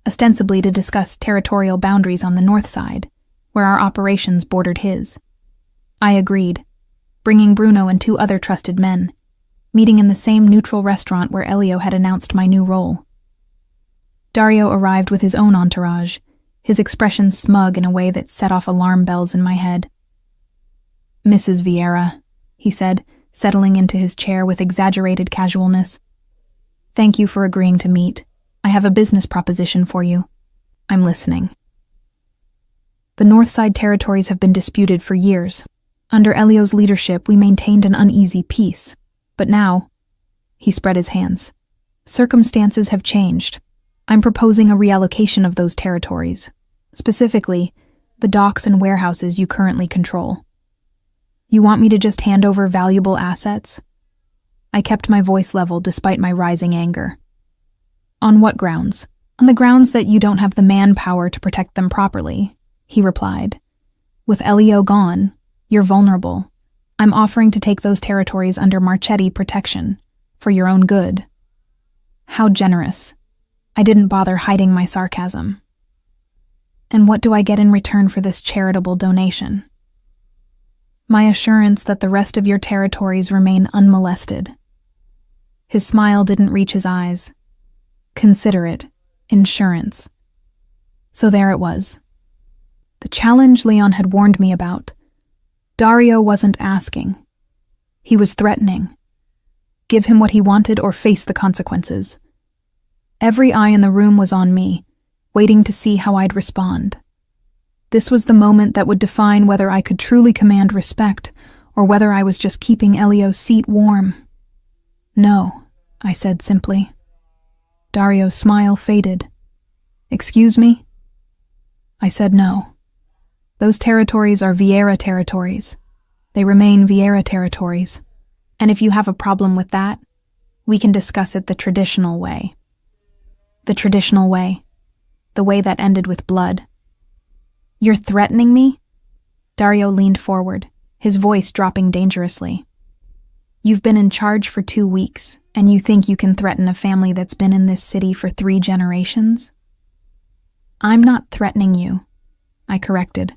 ostensibly to discuss territorial boundaries on the north side, where our operations bordered his. I agreed, bringing Bruno and 2 other trusted men, meeting in the same neutral restaurant where Elio had announced my new role. Dario arrived with his own entourage, his expression smug in a way that set off alarm bells in my head. Mrs. Vieira, he said, settling into his chair with exaggerated casualness. Thank you for agreeing to meet. I have a business proposition for you. I'm listening. The Northside territories have been disputed for years. Under Elio's leadership, we maintained an uneasy peace. But now, he spread his hands. Circumstances have changed. I'm proposing a reallocation of those territories, specifically, the docks and warehouses you currently control. You want me to just hand over valuable assets? I kept my voice level despite my rising anger. On what grounds? On the grounds that you don't have the manpower to protect them properly, he replied. With Elio gone, you're vulnerable. I'm offering to take those territories under Marchetti protection, for your own good. How generous. I didn't bother hiding my sarcasm. And what do I get in return for this charitable donation? My assurance that the rest of your territories remain unmolested. His smile didn't reach his eyes. Considerate insurance. So there it was. The challenge Leon had warned me about. Dario wasn't asking. He was threatening. Give him what he wanted or face the consequences. Every eye in the room was on me, waiting to see how I'd respond. This was the moment that would define whether I could truly command respect or whether I was just keeping Elio's seat warm. No, I said simply. Dario's smile faded. Excuse me? I said no. Those territories are Vieira territories. They remain Vieira territories. And if you have a problem with that, we can discuss it the traditional way. The traditional way. The way that ended with blood. You're threatening me? Dario leaned forward, his voice dropping dangerously. You've been in charge for 2 weeks, and you think you can threaten a family that's been in this city for 3 generations? I'm not threatening you, I corrected.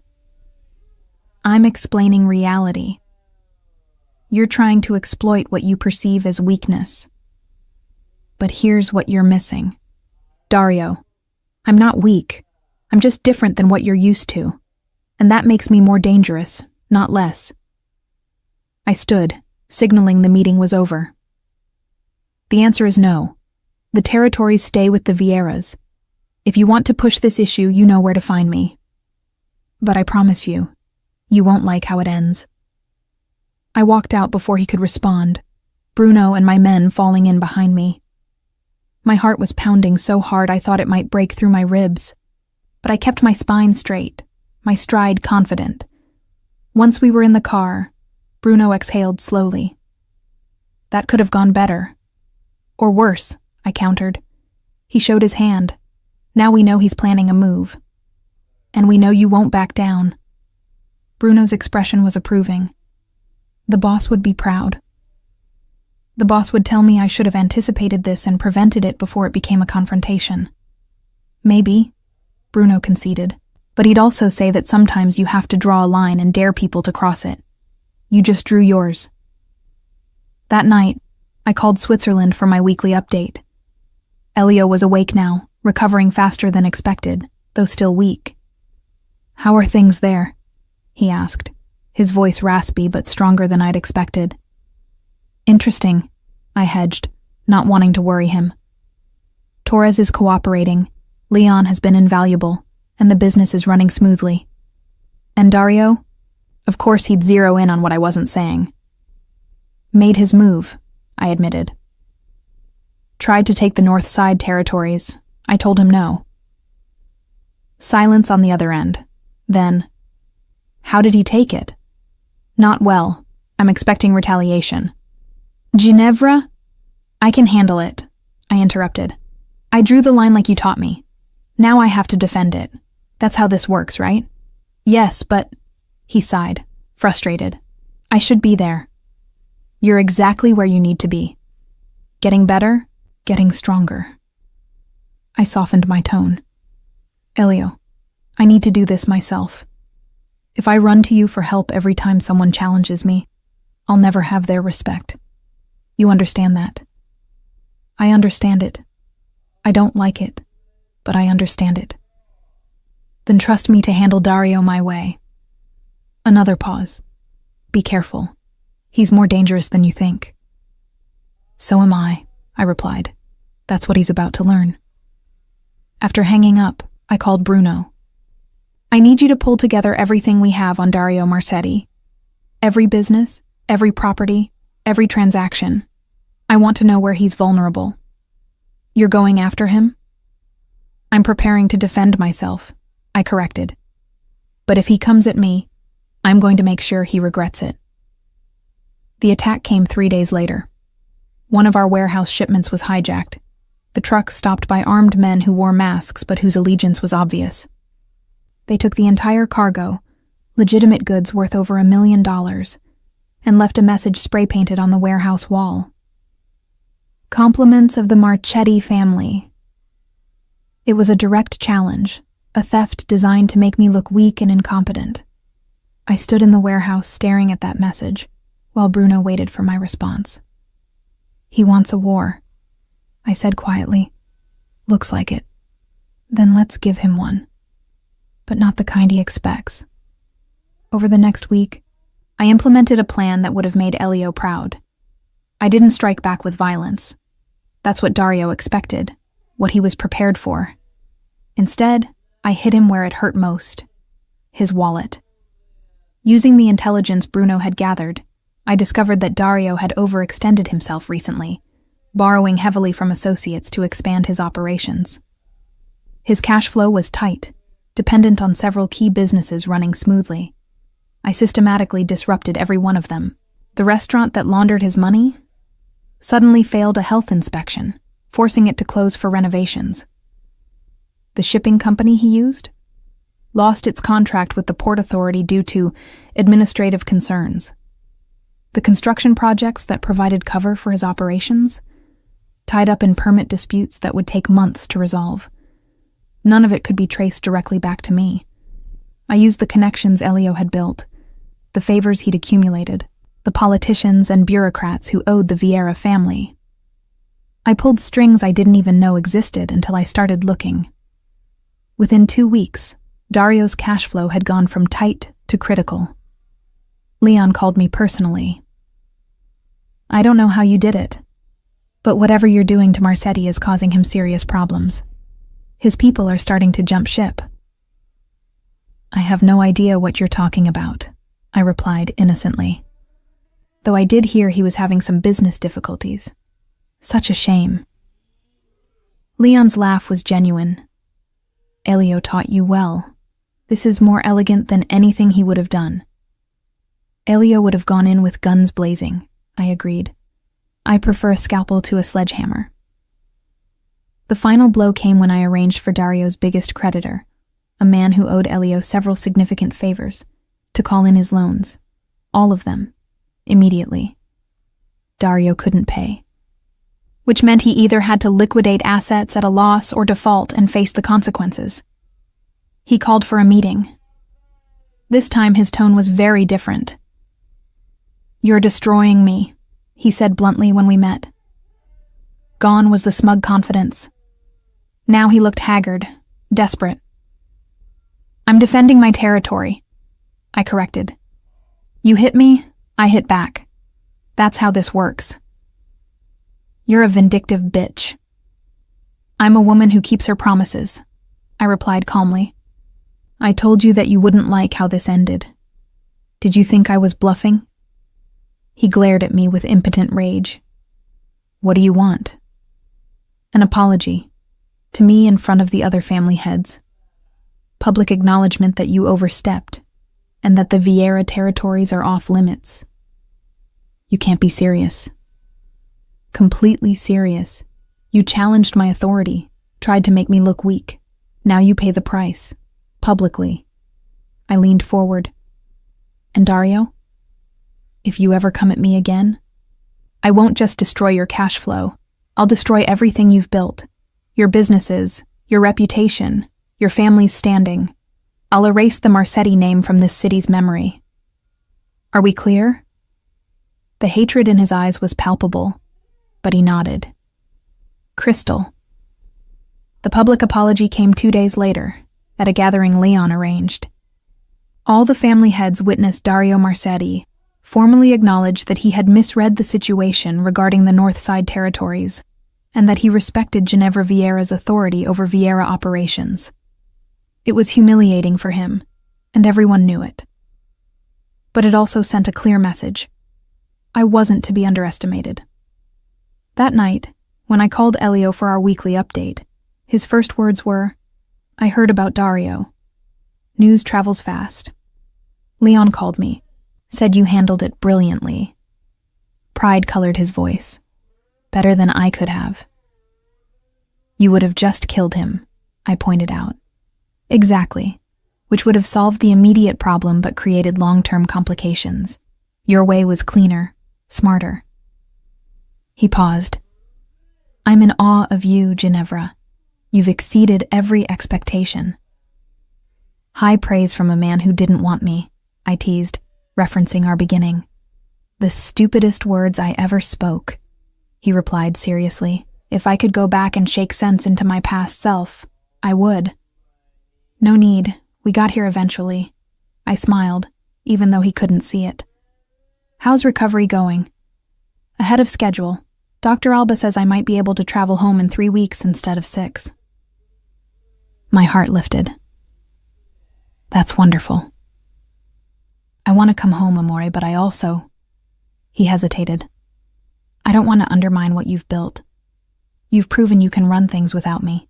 I'm explaining reality. You're trying to exploit what you perceive as weakness. But here's what you're missing. Dario, I'm not weak. I'm just different than what you're used to. And that makes me more dangerous, not less. I stood, signaling the meeting was over. The answer is no. The territories stay with the Vieiras. If you want to push this issue, you know where to find me. But I promise you, you won't like how it ends. I walked out before he could respond, Bruno and my men falling in behind me. My heart was pounding so hard I thought it might break through my ribs. But I kept my spine straight, my stride confident. Once we were in the car, Bruno exhaled slowly. That could have gone better. Or worse, I countered. He showed his hand. Now we know he's planning a move. And we know you won't back down. Bruno's expression was approving. The boss would be proud. The boss would tell me I should have anticipated this and prevented it before it became a confrontation. Maybe, Bruno conceded, but he'd also say that sometimes you have to draw a line and dare people to cross it. You just drew yours. That night, I called Switzerland for my weekly update. Elio was awake now, recovering faster than expected, though still weak. How are things there? He asked, his voice raspy but stronger than I'd expected. Interesting, I hedged, not wanting to worry him. Torres is cooperating, Leon has been invaluable, and the business is running smoothly. And Dario? Of course he'd zero in on what I wasn't saying. Made his move, I admitted. Tried to take the North Side territories. I told him no. Silence on the other end. Then, how did he take it? Not well. I'm expecting retaliation. Ginevra? I can handle it, I interrupted. I drew the line like you taught me. Now I have to defend it. That's how this works, right? Yes, but... He sighed, frustrated. I should be there. You're exactly where you need to be. Getting better, getting stronger. I softened my tone. Elio, I need to do this myself. If I run to you for help every time someone challenges me, I'll never have their respect. You understand that? I understand it. I don't like it, but I understand it. Then trust me to handle Dario my way. Another pause. Be careful. He's more dangerous than you think. So am I replied. That's what he's about to learn. After hanging up, I called Bruno. I need you to pull together everything we have on Dario Marchetti. Every business, every property, every transaction. I want to know where he's vulnerable. You're going after him? I'm preparing to defend myself, I corrected. But if he comes at me, I'm going to make sure he regrets it. The attack came 3 days later. One of our warehouse shipments was hijacked. The truck stopped by armed men who wore masks but whose allegiance was obvious. They took the entire cargo, legitimate goods worth over $1 million, and left a message spray-painted on the warehouse wall. Compliments of the Marchetti family. It was a direct challenge, a theft designed to make me look weak and incompetent. I stood in the warehouse staring at that message, while Bruno waited for my response. "He wants a war," I said quietly. "Looks like it. Then let's give him one. But not the kind he expects." Over the next week, I implemented a plan that would have made Elio proud. I didn't strike back with violence. That's what Dario expected, what he was prepared for. Instead, I hit him where it hurt most: his wallet. Using the intelligence Bruno had gathered, I discovered that Dario had overextended himself recently, borrowing heavily from associates to expand his operations. His cash flow was tight, dependent on several key businesses running smoothly. I systematically disrupted every one of them. The restaurant that laundered his money suddenly failed a health inspection, forcing it to close for renovations. The shipping company he used lost its contract with the Port Authority due to administrative concerns. The construction projects that provided cover for his operations tied up in permit disputes that would take months to resolve. None of it could be traced directly back to me. I used the connections Elio had built, the favors he'd accumulated, the politicians and bureaucrats who owed the Vieira family. I pulled strings I didn't even know existed until I started looking. Within 2 weeks, Dario's cash flow had gone from tight to critical. Leon called me personally. "I don't know how you did it, but whatever you're doing to Marchetti is causing him serious problems. His people are starting to jump ship." "I have no idea what you're talking about," I replied innocently. Though I did hear he was having some business difficulties. Such a shame. Leon's laugh was genuine. "Elio taught you well. This is more elegant than anything he would have done." "Elio would have gone in with guns blazing," I agreed. "I prefer a scalpel to a sledgehammer." The final blow came when I arranged for Dario's biggest creditor, a man who owed Elio several significant favors, to call in his loans. All of them. Immediately. Dario couldn't pay. Which meant he either had to liquidate assets at a loss or default and face the consequences. He called for a meeting. This time his tone was very different. "You're destroying me," he said bluntly when we met. Gone was the smug confidence. Now he looked haggard, desperate. "I'm defending my territory," I corrected. "You hit me, I hit back. That's how this works." "You're a vindictive bitch." "I'm a woman who keeps her promises," I replied calmly. "I told you that you wouldn't like how this ended. Did you think I was bluffing?" He glared at me with impotent rage. "What do you want?" "An apology. To me in front of the other family heads. Public acknowledgement that you overstepped, and that the Vieira territories are off limits." "You can't be serious." "Completely serious. You challenged my authority, tried to make me look weak. Now you pay the price. Publicly." I leaned forward. "And Dario? If you ever come at me again, I won't just destroy your cash flow. I'll destroy everything you've built. Your businesses, your reputation, your family's standing. I'll erase the Marchetti name from this city's memory. Are we clear?" The hatred in his eyes was palpable, but he nodded. "Crystal." The public apology came 2 days later, at a gathering Leon arranged. All the family heads witnessed Dario Marchetti formally acknowledge that he had misread the situation regarding the North Side territories, and that he respected Ginevra Vieira's authority over Vieira operations. It was humiliating for him, and everyone knew it. But it also sent a clear message. I wasn't to be underestimated. That night, when I called Elio for our weekly update, his first words were, "I heard about Dario. News travels fast." Leon called me, said you handled it brilliantly. Pride colored his voice. better than I could have. You would have just killed him, I pointed out. Exactly, which would have solved the immediate problem but created long-term complications. Your way was cleaner, smarter. He paused. I'm in awe of you, Ginevra. You've exceeded every expectation. High praise from a man who didn't want me, I teased, referencing our beginning. The stupidest words I ever spoke, he replied seriously. If I could go back and shake sense into my past self, I would. No need, we got here eventually. I smiled, even though he couldn't see it. How's recovery going? Ahead of schedule. Dr. Alba says I might be able to travel home in 3 weeks instead of 6. My heart lifted. That's wonderful. I want to come home, Amore, but I also... He hesitated. I don't want to undermine what you've built. You've proven you can run things without me.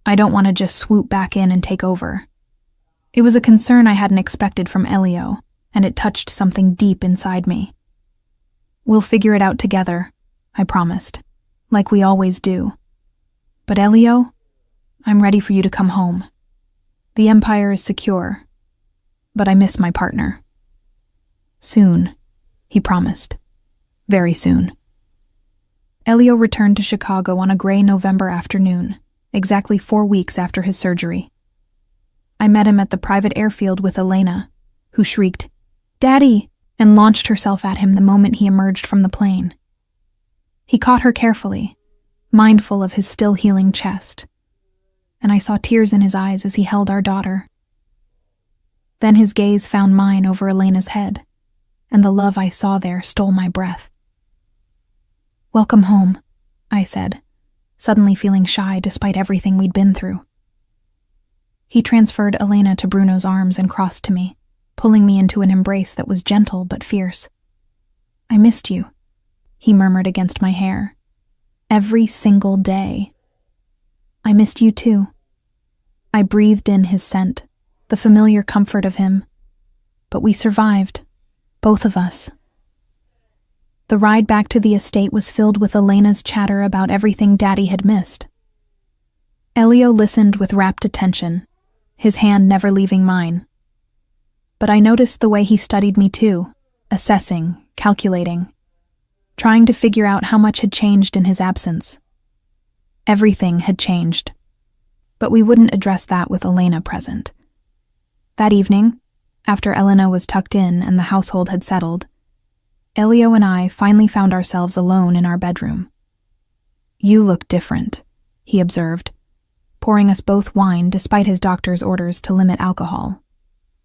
I don't want to just swoop back in and take over. It was a concern I hadn't expected from Elio, and it touched something deep inside me. We'll figure it out together, I promised, like we always do. But Elio, I'm ready for you to come home. The Empire is secure, but I miss my partner. Soon, he promised. Very soon. Elio returned to Chicago on a gray November afternoon, exactly 4 weeks after his surgery. I met him at the private airfield with Elena, who shrieked, "Daddy!" and launched herself at him the moment he emerged from the plane. He caught her carefully, mindful of his still healing chest, and I saw tears in his eyes as he held our daughter. Then his gaze found mine over Elena's head, and the love I saw there stole my breath. "Welcome home," I said, suddenly feeling shy despite everything we'd been through. He transferred Elena to Bruno's arms and crossed to me, pulling me into an embrace that was gentle but fierce. "I missed you," he murmured against my hair. "Every single day." "I missed you too." I breathed in his scent, the familiar comfort of him. But we survived, both of us. The ride back to the estate was filled with Elena's chatter about everything Daddy had missed. Elio listened with rapt attention, his hand never leaving mine. But I noticed the way he studied me too, assessing, calculating, trying to figure out how much had changed in his absence. Everything had changed. But we wouldn't address that with Elena present. That evening, after Elena was tucked in and the household had settled, Elio and I finally found ourselves alone in our bedroom. "You look different," he observed, pouring us both wine despite his doctor's orders to limit alcohol.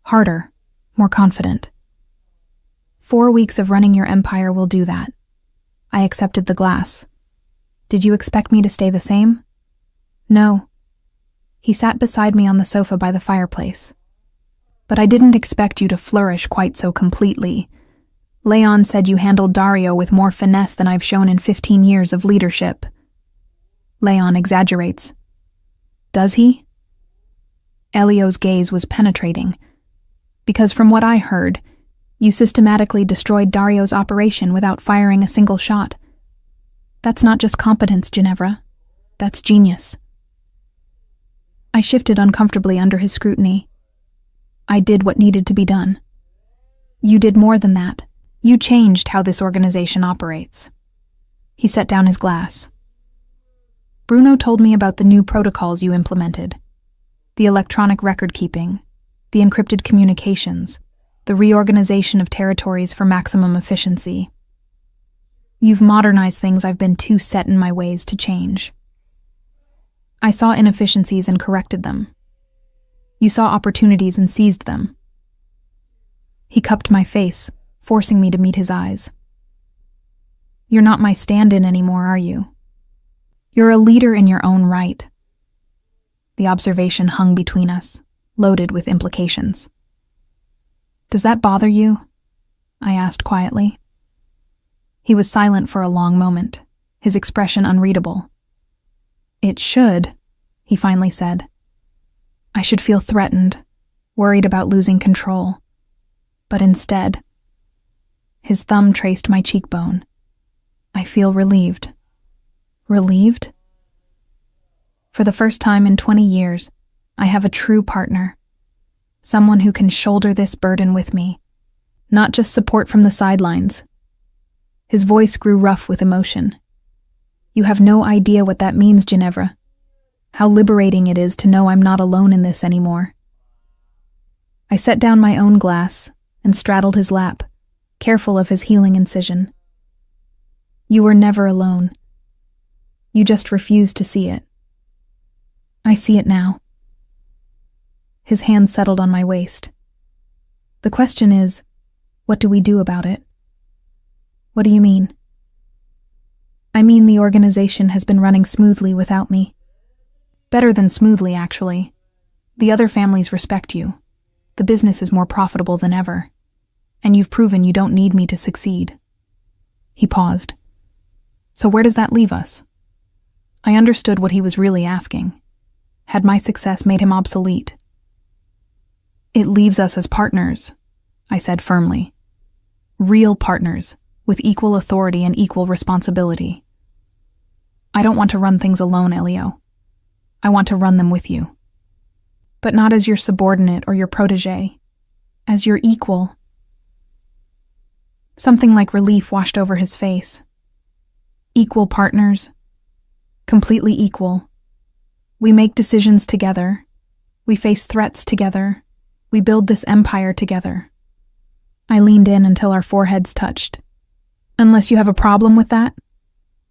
"Harder, more confident." 4 weeks of running your empire will do that. I accepted the glass. Did you expect me to stay the same? No. He sat beside me on the sofa by the fireplace. But I didn't expect you to flourish quite so completely. Leon said you handled Dario with more finesse than I've shown in 15 years of leadership. Leon exaggerates. Does he? Elio's gaze was penetrating. Because from what I heard, you systematically destroyed Dario's operation without firing a single shot. That's not just competence, Ginevra. That's genius. I shifted uncomfortably under his scrutiny. I did what needed to be done. You did more than that. You changed how this organization operates. He set down his glass. Bruno told me about the new protocols you implemented. The electronic record keeping, the encrypted communications, the reorganization of territories for maximum efficiency. You've modernized things I've been too set in my ways to change. I saw inefficiencies and corrected them. You saw opportunities and seized them. He cupped my face, forcing me to meet his eyes. You're not my stand-in anymore, are you? You're a leader in your own right. The observation hung between us, loaded with implications. Does that bother you? I asked quietly. He was silent for a long moment, his expression unreadable. It should, he finally said. I should feel threatened, worried about losing control. But instead, his thumb traced my cheekbone. I feel relieved, Relieved? For the first time in 20 years, I have a true partner. Someone who can shoulder this burden with me, not just support from the sidelines. His voice grew rough with emotion. You have no idea what that means, Ginevra. How liberating it is to know I'm not alone in this anymore. I set down my own glass and straddled his lap, careful of his healing incision. You were never alone. You just refused to see it. I see it now. His hand settled on my waist. The question is, what do we do about it? What do you mean? I mean the organization has been running smoothly without me. Better than smoothly, actually. The other families respect you. The business is more profitable than ever. And you've proven you don't need me to succeed. He paused. So where does that leave us? I understood what he was really asking. Had my success made him obsolete? It leaves us as partners, I said firmly. Real partners, with equal authority and equal responsibility. I don't want to run things alone, Elio. I want to run them with you. But not as your subordinate or your protege, as your equal. Something like relief washed over his face. Equal partners. Completely equal. We make decisions together. We face threats together. We build this empire together. I leaned in until our foreheads touched. Unless you have a problem with that?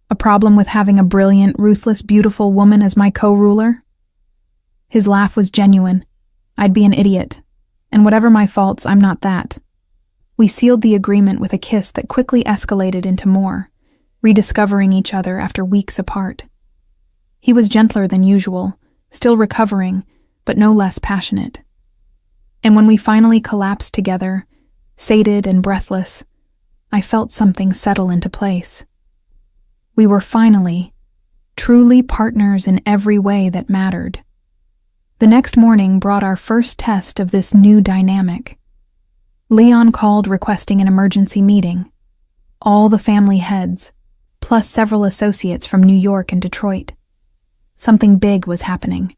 A problem with having a brilliant, ruthless, beautiful woman as my co-ruler? His laugh was genuine. I'd be an idiot. And whatever my faults, I'm not that. We sealed the agreement with a kiss that quickly escalated into more, rediscovering each other after weeks apart. He was gentler than usual, still recovering, but no less passionate. And when we finally collapsed together, sated and breathless, I felt something settle into place. We were finally, truly partners in every way that mattered. The next morning brought our first test of this new dynamic. Leon called requesting an emergency meeting. All the family heads, plus several associates from New York and Detroit. Something big was happening.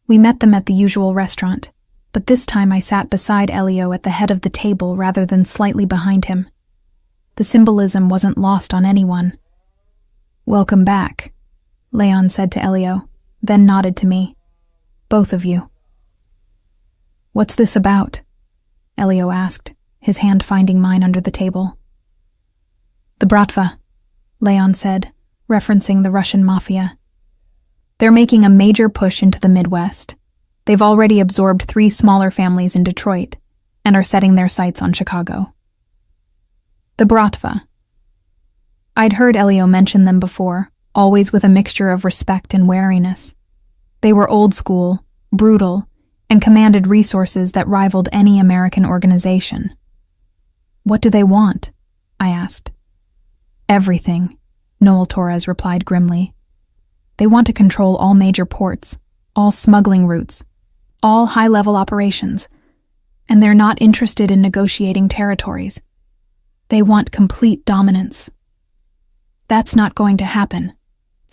We met them at the usual restaurant, but this time I sat beside Elio at the head of the table rather than slightly behind him. The symbolism wasn't lost on anyone. "Welcome back," Leon said to Elio, then nodded to me. "Both of you." "What's this about?" Elio asked, his hand finding mine under the table. "The Bratva," Leon said, referencing the Russian Mafia. "They're making a major push into the Midwest. They've already absorbed 3 smaller families in Detroit and are setting their sights on Chicago." The Bratva. I'd heard Elio mention them before, always with a mixture of respect and wariness. They were old school, brutal, and commanded resources that rivaled any American organization. "What do they want?" I asked. "Everything," Noel Torres replied grimly. "They want to control all major ports, all smuggling routes, all high-level operations, and they're not interested in negotiating territories. They want complete dominance." "That's not going to happen,"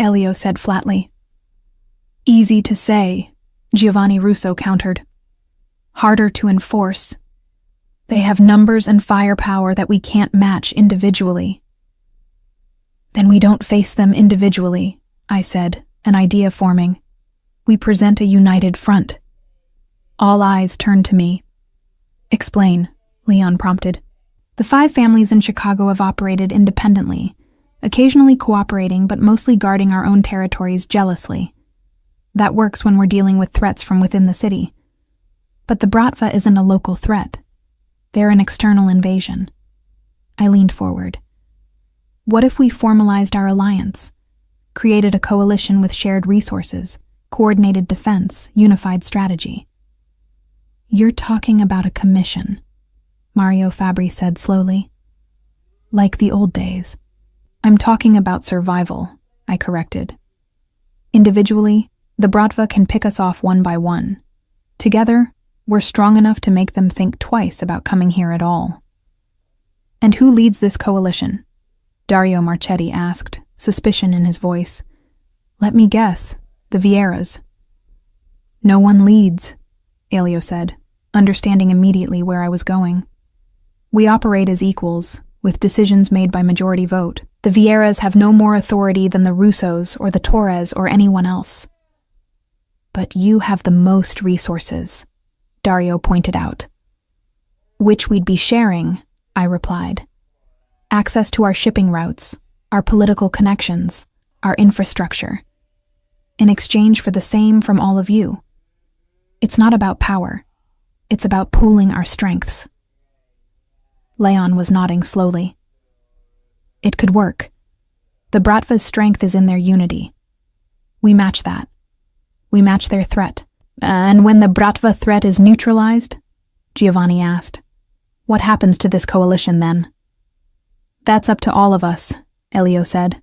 Elio said flatly. "Easy to say," Giovanni Russo countered. "Harder to enforce. They have numbers and firepower that we can't match individually." "Then we don't face them individually," I said, an idea forming. "We present a united front." All eyes turned to me. "Explain," Leon prompted. "The 5 families in Chicago have operated independently, occasionally cooperating but mostly guarding our own territories jealously. That works when we're dealing with threats from within the city. But the Bratva isn't a local threat. They're an external invasion." I leaned forward. "What if we formalized our alliance, created a coalition with shared resources, coordinated defense, unified strategy?" "You're talking about a commission," Mario Fabri said slowly. "Like the old days." "I'm talking about survival," I corrected. "Individually, the Bratva can pick us off one by one. Together, we're strong enough to make them think twice about coming here at all." "And who leads this coalition?" Dario Marchetti asked, suspicion in his voice. Let me guess, the Vieiras. No one leads, Elio said, understanding immediately where I was going. We operate as equals, with decisions made by majority vote. The Vieiras have no more authority than the Russos or the Torres or anyone else. But you have the most resources, Dario pointed out. Which we'd be sharing, I replied. Access to our shipping routes, our political connections, our infrastructure. In exchange for the same from all of you. It's not about power. It's about pooling our strengths. Leon was nodding slowly. It could work. The Bratva's strength is in their unity. We match that. We match their threat. And when the Bratva threat is neutralized? Giovanni asked. What happens to this coalition then? That's up to all of us, Elio said.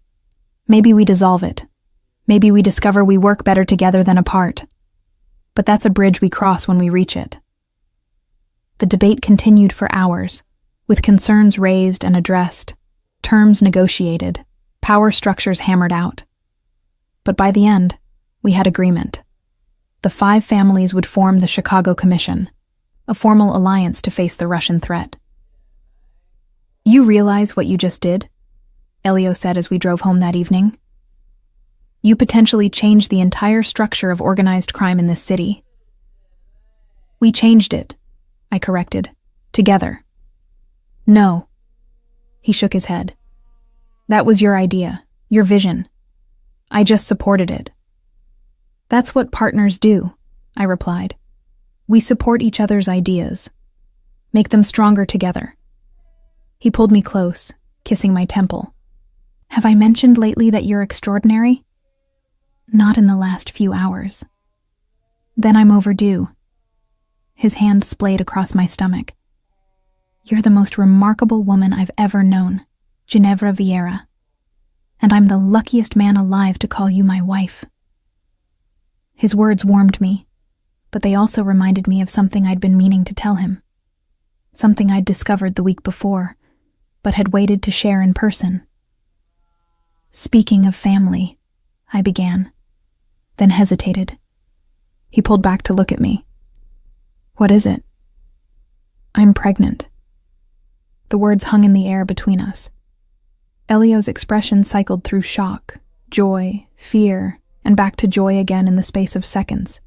Maybe we dissolve it. Maybe we discover we work better together than apart. But that's a bridge we cross when we reach it. The debate continued for hours, with concerns raised and addressed, terms negotiated, power structures hammered out. But by the end, we had agreement. The 5 families would form the Chicago Commission, a formal alliance to face the Russian threat. You realize what you just did? Elio said as we drove home that evening. You potentially changed the entire structure of organized crime in this city. We changed it, I corrected, together. No. He shook his head. That was your idea, your vision. I just supported it. That's what partners do, I replied. We support each other's ideas, make them stronger together. He pulled me close, kissing my temple. Have I mentioned lately that you're extraordinary? Not in the last few hours. Then I'm overdue. His hand splayed across my stomach. You're the most remarkable woman I've ever known, Ginevra Vieira. And I'm the luckiest man alive to call you my wife. His words warmed me, but they also reminded me of something I'd been meaning to tell him. Something I'd discovered the week before, but had waited to share in person. Speaking of family, I began, then hesitated. He pulled back to look at me. What is it? I'm pregnant. The words hung in the air between us. Elio's expression cycled through shock, joy, fear, and back to joy again in the space of seconds.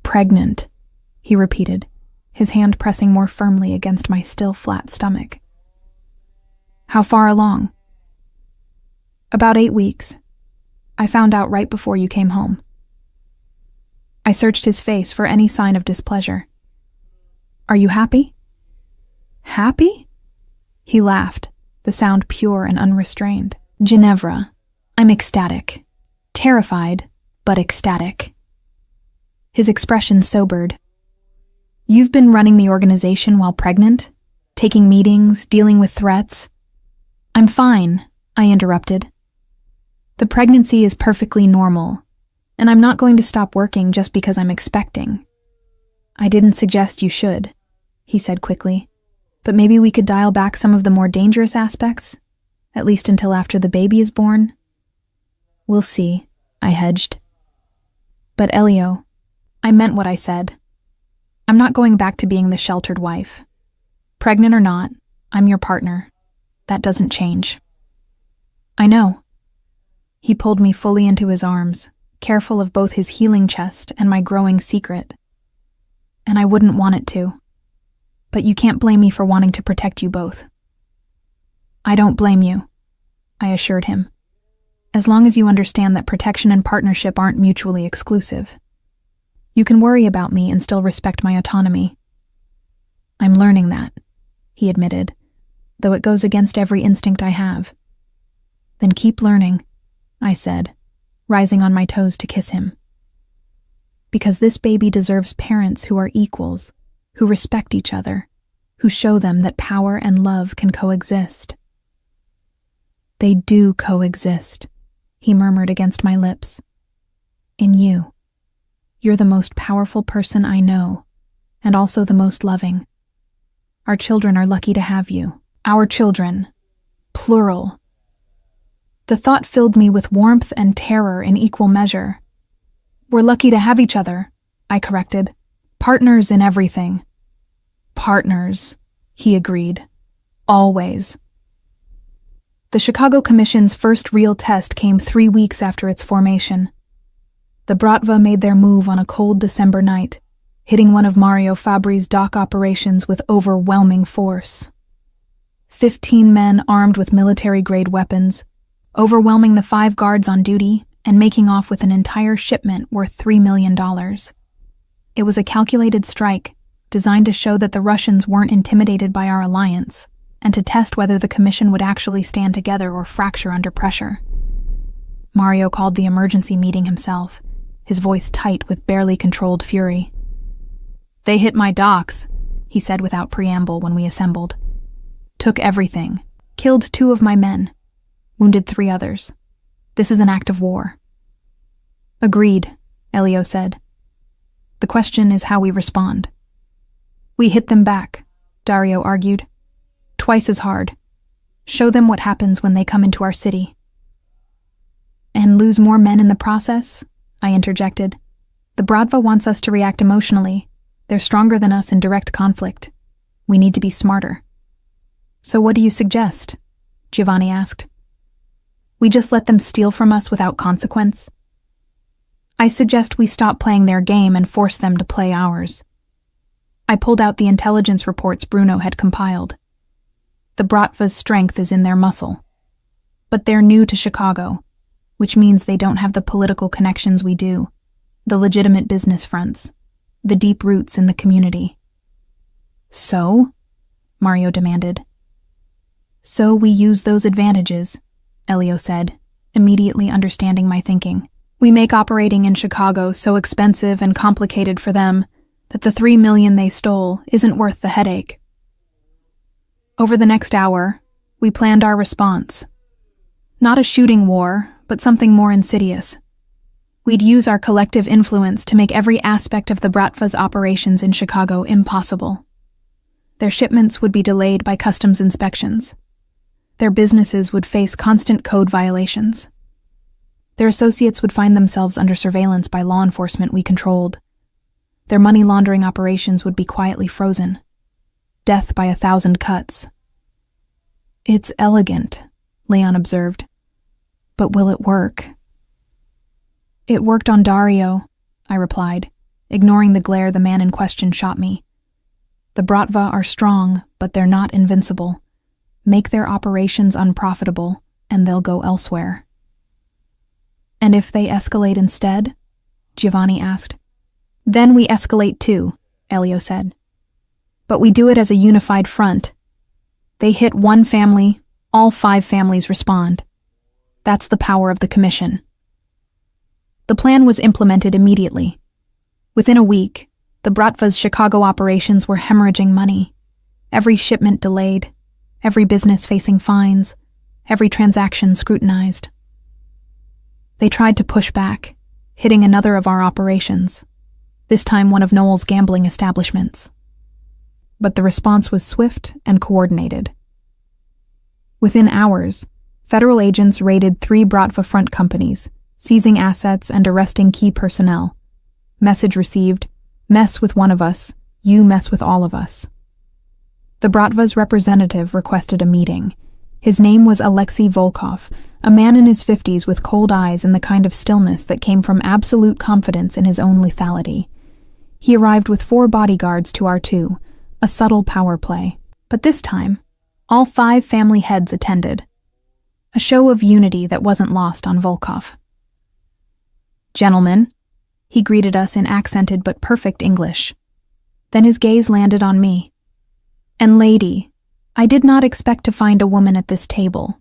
Pregnant, he repeated, his hand pressing more firmly against my still flat stomach. How far along? About 8 weeks. I found out right before you came home. I searched his face for any sign of displeasure. Are you happy? Happy? He laughed, the sound pure and unrestrained. Ginevra, I'm ecstatic. Terrified, but ecstatic. His expression sobered. You've been running the organization while pregnant? Taking meetings, dealing with threats? I'm fine, I interrupted. The pregnancy is perfectly normal, and I'm not going to stop working just because I'm expecting. I didn't suggest you should, he said quickly, but maybe we could dial back some of the more dangerous aspects, at least until after the baby is born. We'll see, I hedged. But Elio, I meant what I said. I'm not going back to being the sheltered wife. Pregnant or not, I'm your partner. That doesn't change. I know. He pulled me fully into his arms, careful of both his healing chest and my growing secret. And I wouldn't want it to. But you can't blame me for wanting to protect you both. I don't blame you, I assured him. As long as you understand that protection and partnership aren't mutually exclusive. You can worry about me and still respect my autonomy. I'm learning that, he admitted, though it goes against every instinct I have. Then keep learning, I said, rising on my toes to kiss him. Because this baby deserves parents who are equals, who respect each other, who show them that power and love can coexist. They do coexist, he murmured against my lips. In you. You're the most powerful person I know, and also the most loving. Our children are lucky to have you. Our children. Plural. The thought filled me with warmth and terror in equal measure. "We're lucky to have each other," I corrected. "Partners in everything." "Partners," he agreed. "Always." The Chicago Commission's first real test came 3 weeks after its formation. The Bratva made their move on a cold December night, hitting one of Mario Fabri's dock operations with overwhelming force. 15 men armed with military-grade weapons, overwhelming the 5 guards on duty and making off with an entire shipment worth $3 million. It was a calculated strike, designed to show that the Russians weren't intimidated by our alliance, and to test whether the Commission would actually stand together or fracture under pressure. Mario called the emergency meeting himself, his voice tight with barely controlled fury. "They hit my docks," he said without preamble when we assembled. "Took everything, killed 2 of my men, wounded 3 others. This is an act of war." "Agreed," Elio said. "The question is how we respond." "We hit them back," Dario argued. "Twice as hard. Show them what happens when they come into our city." "And lose more men in the process?" I interjected. "The Bratva wants us to react emotionally. They're stronger than us in direct conflict. We need to be smarter." "So what do you suggest?" Giovanni asked. "We just let them steal from us without consequence?" "I suggest we stop playing their game and force them to play ours." I pulled out the intelligence reports Bruno had compiled. The Bratva's strength is in their muscle. But they're new to Chicago, which means they don't have the political connections we do, the legitimate business fronts, the deep roots in the community. "So?" Mario demanded. "So we use those advantages," Elio said, immediately understanding my thinking. "We make operating in Chicago so expensive and complicated for them that the $3 million they stole isn't worth the headache." Over the next hour, we planned our response. Not a shooting war, but something more insidious. We'd use our collective influence to make every aspect of the Bratva's operations in Chicago impossible. Their shipments would be delayed by customs inspections. Their businesses would face constant code violations. Their associates would find themselves under surveillance by law enforcement we controlled. Their money laundering operations would be quietly frozen. Death by 1,000 cuts. "It's elegant," Leon observed. "But will it work?" "It worked on Dario," I replied, ignoring the glare the man in question shot me. "The Bratva are strong, but they're not invincible. Make their operations unprofitable, and they'll go elsewhere." "And if they escalate instead?" Giovanni asked. "Then we escalate too," Elio said. "But we do it as a unified front. They hit one family, all 5 families respond. That's the power of the Commission." The plan was implemented immediately. Within a week, the Bratva's Chicago operations were hemorrhaging money. Every shipment delayed, every business facing fines, every transaction scrutinized. They tried to push back, hitting another of our operations, this time one of Noel's gambling establishments. But the response was swift and coordinated. Within hours, federal agents raided 3 Bratva front companies, seizing assets and arresting key personnel. Message received: "Mess with one of us, you mess with all of us." The Bratva's representative requested a meeting. His name was Alexei Volkov, a man in his 50s with cold eyes and the kind of stillness that came from absolute confidence in his own lethality. He arrived with 4 bodyguards to our 2, a subtle power play. But this time, all 5 family heads attended. A show of unity that wasn't lost on Volkov. "Gentlemen," he greeted us in accented but perfect English. Then his gaze landed on me. "And lady, I did not expect to find a woman at this table."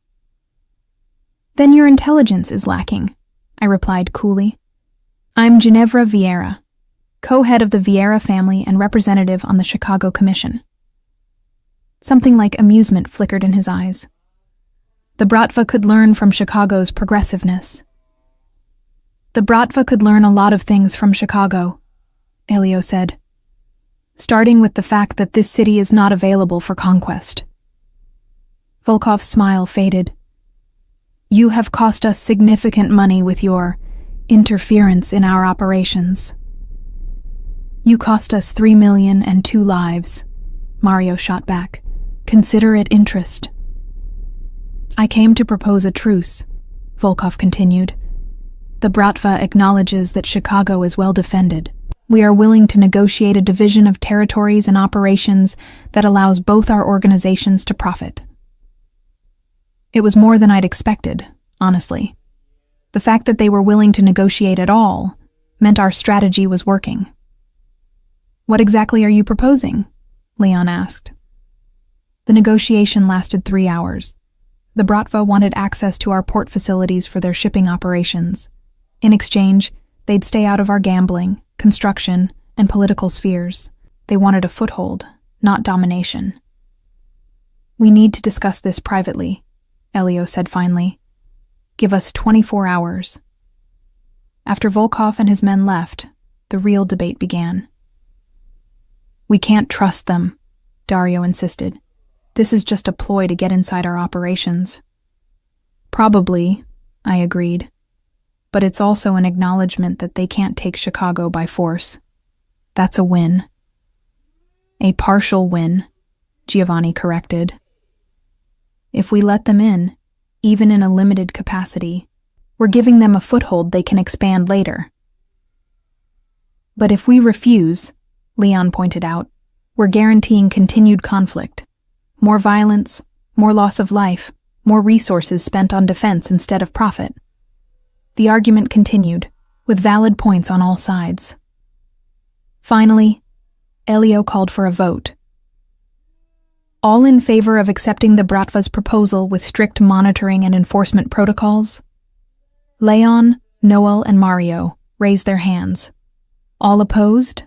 "Then your intelligence is lacking," I replied coolly. "I'm Ginevra Vieira, co-head of the Vieira family and representative on the Chicago Commission." Something like amusement flickered in his eyes. The Bratva could learn from Chicago's progressiveness. "The Bratva could learn a lot of things from Chicago," Elio said, "starting with the fact that this city is not available for conquest." Volkov's smile faded. You have cost us significant money with your interference in our operations. You cost us 3 million and 2 lives, Mario shot back. Consider it interest. I came to propose a truce, Volkov continued. The Bratva acknowledges that Chicago is well defended. We are willing to negotiate a division of territories and operations that allows both our organizations to profit. It was more than I'd expected, honestly. The fact that they were willing to negotiate at all meant our strategy was working. What exactly are you proposing? Leon asked. The negotiation lasted 3 hours. The Bratva wanted access to our port facilities for their shipping operations. In exchange, they'd stay out of our gambling, construction, and political spheres. They wanted a foothold, not domination. We need to discuss this privately, Elio said finally. Give us 24 hours. After Volkov and his men left, the real debate began. We can't trust them, Dario insisted. This is just a ploy to get inside our operations. Probably, I agreed. But it's also an acknowledgement that they can't take Chicago by force. That's a win. A partial win, Giovanni corrected. If we let them in, even in a limited capacity, we're giving them a foothold they can expand later. But if we refuse, Leon pointed out, we're guaranteeing continued conflict. More violence, more loss of life, more resources spent on defense instead of profit. The argument continued, with valid points on all sides. Finally, Elio called for a vote. All in favor of accepting the Bratva's proposal with strict monitoring and enforcement protocols? Leon, Noel, and Mario raised their hands. All opposed?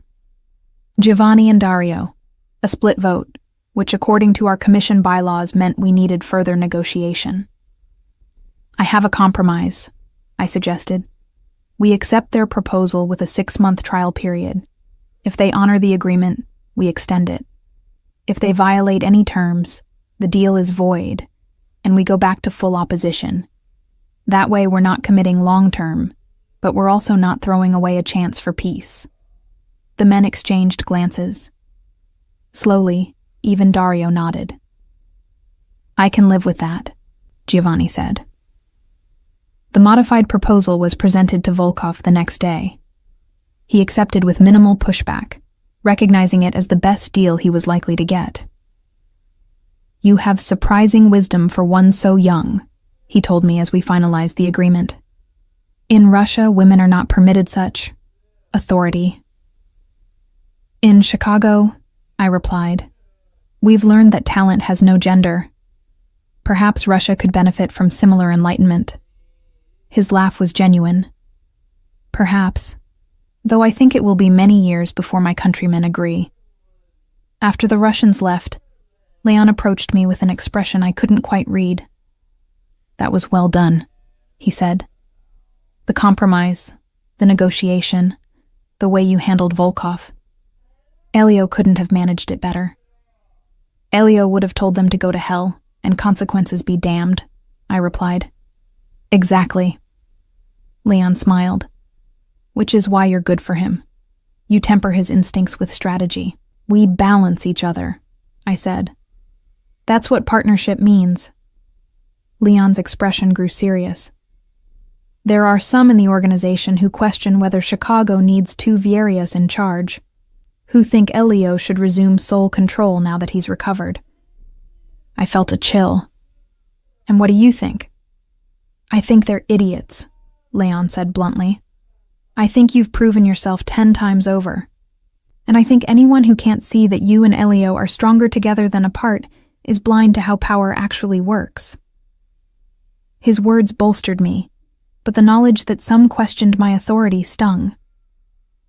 Giovanni and Dario. A split vote, which according to our commission bylaws meant we needed further negotiation. I have a compromise, I suggested. We accept their proposal with a 6-month trial period. If they honor the agreement, we extend it. If they violate any terms, the deal is void, and we go back to full opposition. That way we're not committing long-term, but we're also not throwing away a chance for peace. The men exchanged glances. Slowly, even Dario nodded. I can live with that, Giovanni said. The modified proposal was presented to Volkov the next day. He accepted with minimal pushback, recognizing it as the best deal he was likely to get. You have surprising wisdom for one so young, he told me as we finalized the agreement. In Russia, women are not permitted such authority. In Chicago, I replied, we've learned that talent has no gender. Perhaps Russia could benefit from similar enlightenment. His laugh was genuine. Perhaps, though I think it will be many years before my countrymen agree. After the Russians left, Leon approached me with an expression I couldn't quite read. That was well done, he said. The compromise, the negotiation, the way you handled Volkov. Elio couldn't have managed it better. Elio would have told them to go to hell, and consequences be damned, I replied. Exactly. Leon smiled. Which is why you're good for him. You temper his instincts with strategy. We balance each other, I said. That's what partnership means. Leon's expression grew serious. There are some in the organization who question whether Chicago needs 2 Vierias in charge, who think Elio should resume sole control now that he's recovered. I felt a chill. And what do you think? I think they're idiots, Leon said bluntly. I think you've proven yourself 10 times over. And I think anyone who can't see that you and Elio are stronger together than apart is blind to how power actually works. His words bolstered me, but the knowledge that some questioned my authority stung.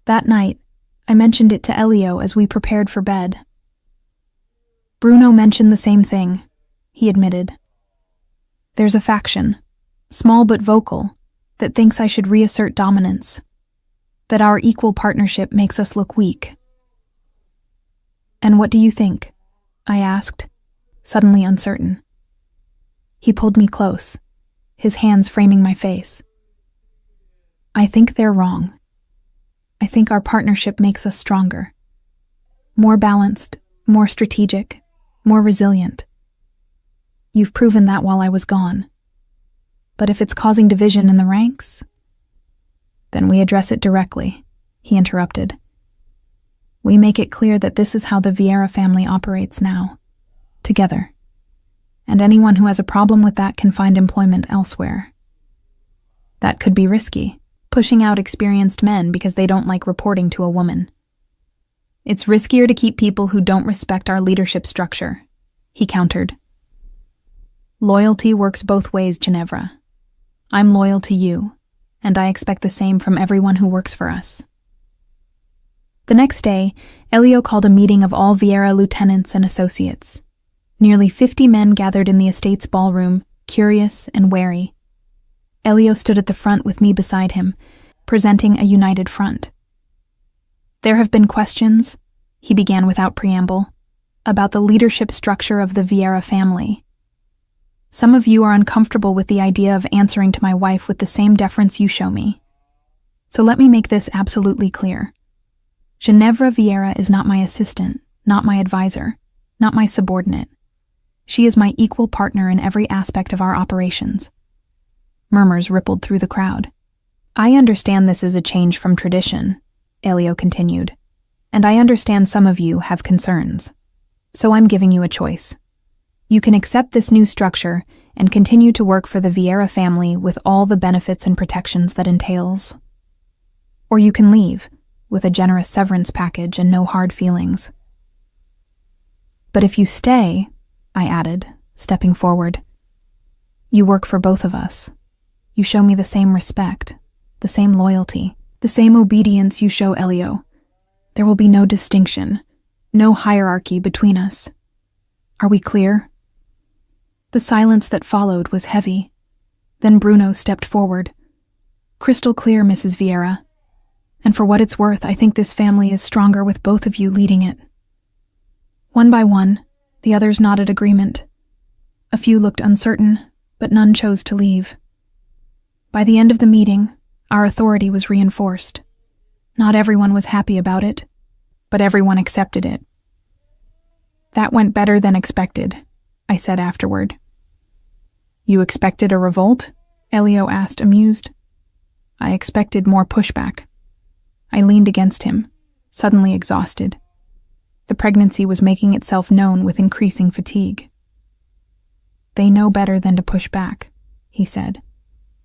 That night, I mentioned it to Elio as we prepared for bed. Bruno mentioned the same thing, he admitted. There's a faction, small but vocal, that thinks I should reassert dominance, that our equal partnership makes us look weak. And what do you think? I asked, suddenly uncertain. He pulled me close, his hands framing my face. I think they're wrong. I think our partnership makes us stronger. More balanced, more strategic, more resilient. You've proven that while I was gone. But if it's causing division in the ranks, then we address it directly, he interrupted. We make it clear that this is how the Vieira family operates now, together. And anyone who has a problem with that can find employment elsewhere. That could be risky, pushing out experienced men because they don't like reporting to a woman. It's riskier to keep people who don't respect our leadership structure, he countered. Loyalty works both ways, Ginevra. I'm loyal to you, and I expect the same from everyone who works for us. The next day, Elio called a meeting of all Vieira lieutenants and associates. Nearly 50 men gathered in the estate's ballroom, curious and wary. Elio stood at the front with me beside him, presenting a united front. There have been questions, he began without preamble, about the leadership structure of the Vieira family. Some of you are uncomfortable with the idea of answering to my wife with the same deference you show me. So let me make this absolutely clear. Ginevra Vieira is not my assistant, not my advisor, not my subordinate. She is my equal partner in every aspect of our operations. Murmurs rippled through the crowd. I understand this is a change from tradition, Elio continued, and I understand some of you have concerns. So I'm giving you a choice. You can accept this new structure and continue to work for the Vieira family with all the benefits and protections that entails. Or you can leave, with a generous severance package and no hard feelings. But if you stay, I added, stepping forward, you work for both of us. You show me the same respect, the same loyalty, the same obedience you show Elio. There will be no distinction, no hierarchy between us. Are we clear? The silence that followed was heavy. Then Bruno stepped forward. Crystal clear, Mrs. Vieira. And for what it's worth, I think this family is stronger with both of you leading it. One by one, the others nodded agreement. A few looked uncertain, but none chose to leave. By the end of the meeting, our authority was reinforced. Not everyone was happy about it, but everyone accepted it. That went better than expected, I said afterward. You expected a revolt? Elio asked, amused. I expected more pushback. I leaned against him, suddenly exhausted. The pregnancy was making itself known with increasing fatigue. They know better than to push back, he said.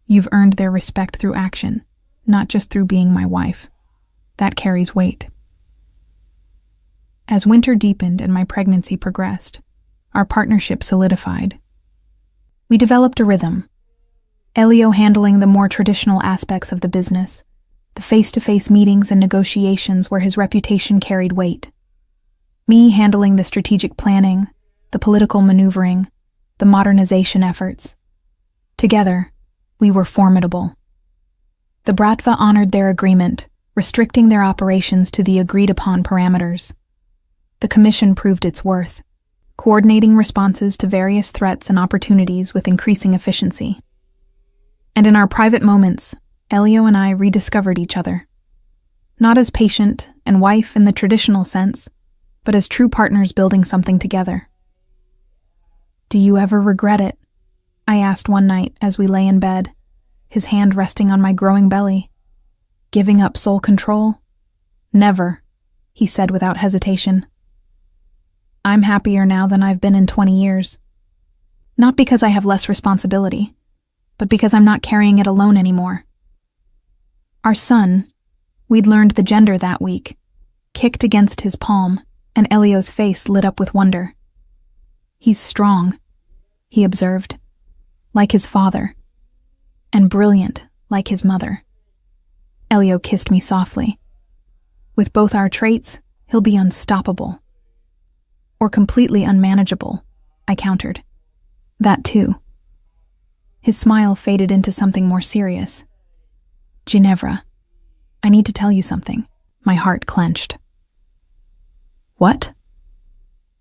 You've earned their respect through action, not just through being my wife. That carries weight. As winter deepened and my pregnancy progressed, our partnership solidified. We developed a rhythm. Elio handling the more traditional aspects of the business, the face-to-face meetings and negotiations where his reputation carried weight. Me handling the strategic planning, the political maneuvering, the modernization efforts. Together, we were formidable. The Bratva honored their agreement, restricting their operations to the agreed-upon parameters. The commission proved its worth, coordinating responses to various threats and opportunities with increasing efficiency. And in our private moments, Elio and I rediscovered each other. Not as patient and wife in the traditional sense, but as true partners building something together. Do you ever regret it? I asked one night as we lay in bed, his hand resting on my growing belly. Giving up sole control? Never, he said without hesitation. I'm happier now than I've been in 20 years. Not because I have less responsibility, but because I'm not carrying it alone anymore. Our son, we'd learned the gender that week, kicked against his palm, and Elio's face lit up with wonder. He's strong, he observed, like his father, and brilliant like his mother. Elio kissed me softly. With both our traits, he'll be unstoppable. Or completely unmanageable, I countered. That too. His smile faded into something more serious. Ginevra, I need to tell you something. My heart clenched. What?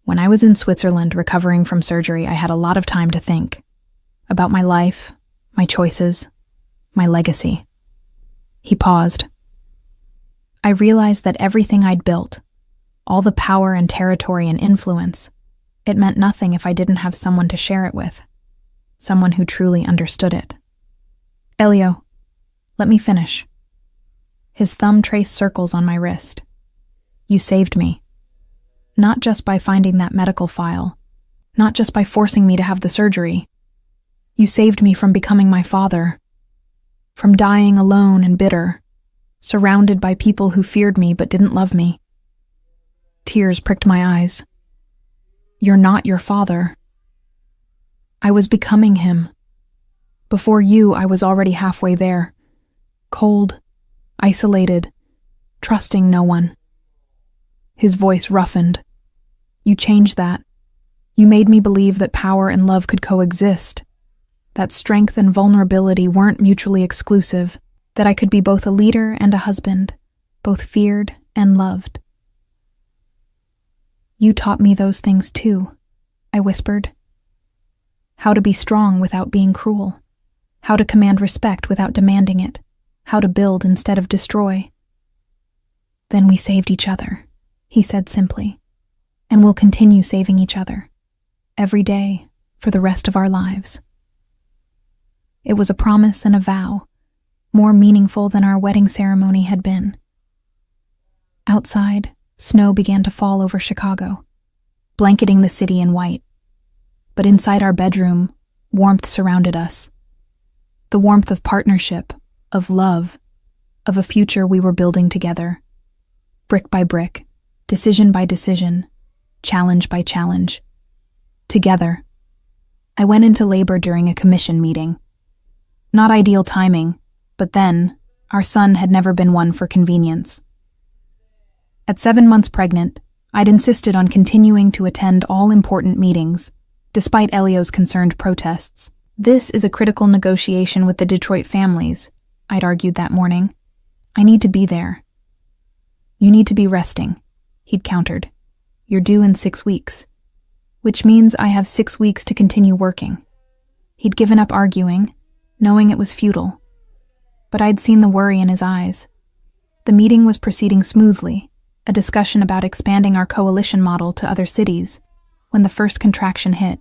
When I was in Switzerland recovering from surgery, I had a lot of time to think. About my life, my choices, my legacy. He paused. I realized that everything I'd built, all the power and territory and influence, it meant nothing if I didn't have someone to share it with, someone who truly understood it. Elio, let me finish. His thumb traced circles on my wrist. You saved me. Not just by finding that medical file, not just by forcing me to have the surgery. You saved me from becoming my father, from dying alone and bitter, surrounded by people who feared me but didn't love me. Tears pricked my eyes. You're not your father. I was becoming him. Before you, I was already halfway there. Cold, isolated, trusting no one. His voice roughened. You changed that. You made me believe that power and love could coexist, that strength and vulnerability weren't mutually exclusive, that I could be both a leader and a husband, both feared and loved. You taught me those things too, I whispered. How to be strong without being cruel, how to command respect without demanding it, how to build instead of destroy. Then we saved each other, he said simply, and we'll continue saving each other, every day, for the rest of our lives. It was a promise and a vow, more meaningful than our wedding ceremony had been. Outside, snow began to fall over Chicago, blanketing the city in white. But inside our bedroom, warmth surrounded us. The warmth of partnership, of love, of a future we were building together. Brick by brick, decision by decision, challenge by challenge. Together. I went into labor during a commission meeting. Not ideal timing, but then, our son had never been one for convenience. At 7 months pregnant, I'd insisted on continuing to attend all important meetings, despite Elio's concerned protests. This is a critical negotiation with the Detroit families, I'd argued that morning. I need to be there. You need to be resting, he'd countered. You're due in 6 weeks, which means I have 6 weeks to continue working. He'd given up arguing, knowing it was futile. But I'd seen the worry in his eyes. The meeting was proceeding smoothly, a discussion about expanding our coalition model to other cities, when the first contraction hit.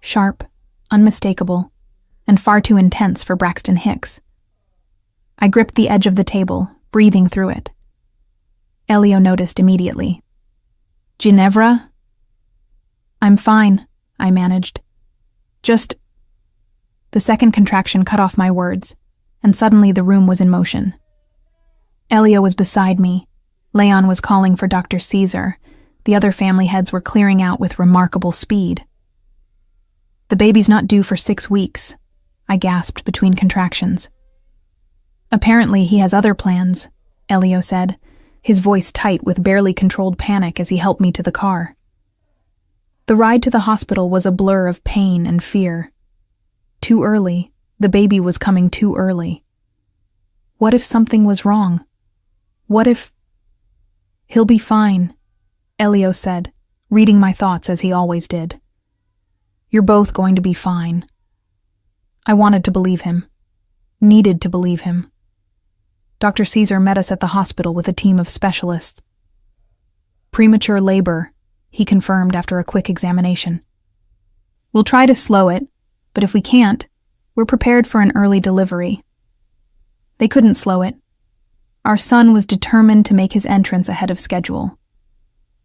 Sharp, unmistakable, and far too intense for Braxton Hicks. I gripped the edge of the table, breathing through it. Elio noticed immediately. Ginevra? I'm fine, I managed. Just... The second contraction cut off my words, and suddenly the room was in motion. Elio was beside me. Leon was calling for Dr. Caesar. The other family heads were clearing out with remarkable speed. The baby's not due for 6 weeks, I gasped between contractions. Apparently he has other plans, Elio said, his voice tight with barely controlled panic as he helped me to the car. The ride to the hospital was a blur of pain and fear. Too early, the baby was coming too early. What if something was wrong? What if... He'll be fine, Elio said, reading my thoughts as he always did. You're both going to be fine. I wanted to believe him. Needed to believe him. Dr. Caesar met us at the hospital with a team of specialists. Premature labor, he confirmed after a quick examination. We'll try to slow it, but if we can't, we're prepared for an early delivery. They couldn't slow it. Our son was determined to make his entrance ahead of schedule.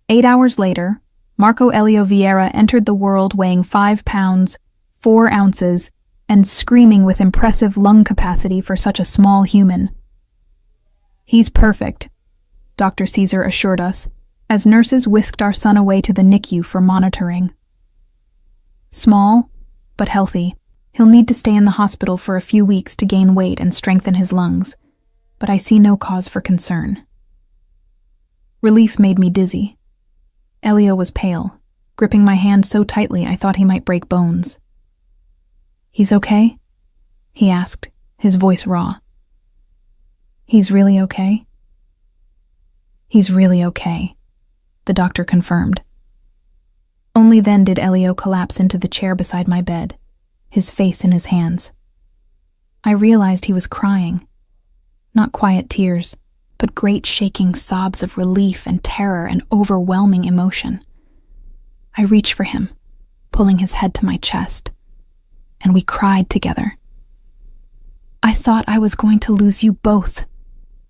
8 hours later, Marco Elio Vieira entered the world weighing 5 pounds, 4 ounces, and screaming with impressive lung capacity for such a small human. He's perfect, Dr. Caesar assured us, as nurses whisked our son away to the NICU for monitoring. Small, but healthy. He'll need to stay in the hospital for a few weeks to gain weight and strengthen his lungs, but I see no cause for concern. Relief made me dizzy. Elio was pale, gripping my hand so tightly I thought he might break bones. He's okay? He asked, his voice raw. He's really okay? He's really okay, the doctor confirmed. Only then did Elio collapse into the chair beside my bed, his face in his hands. I realized he was crying. Not quiet tears, but great shaking sobs of relief and terror and overwhelming emotion. I reached for him, pulling his head to my chest, and we cried together. "I thought I was going to lose you both,"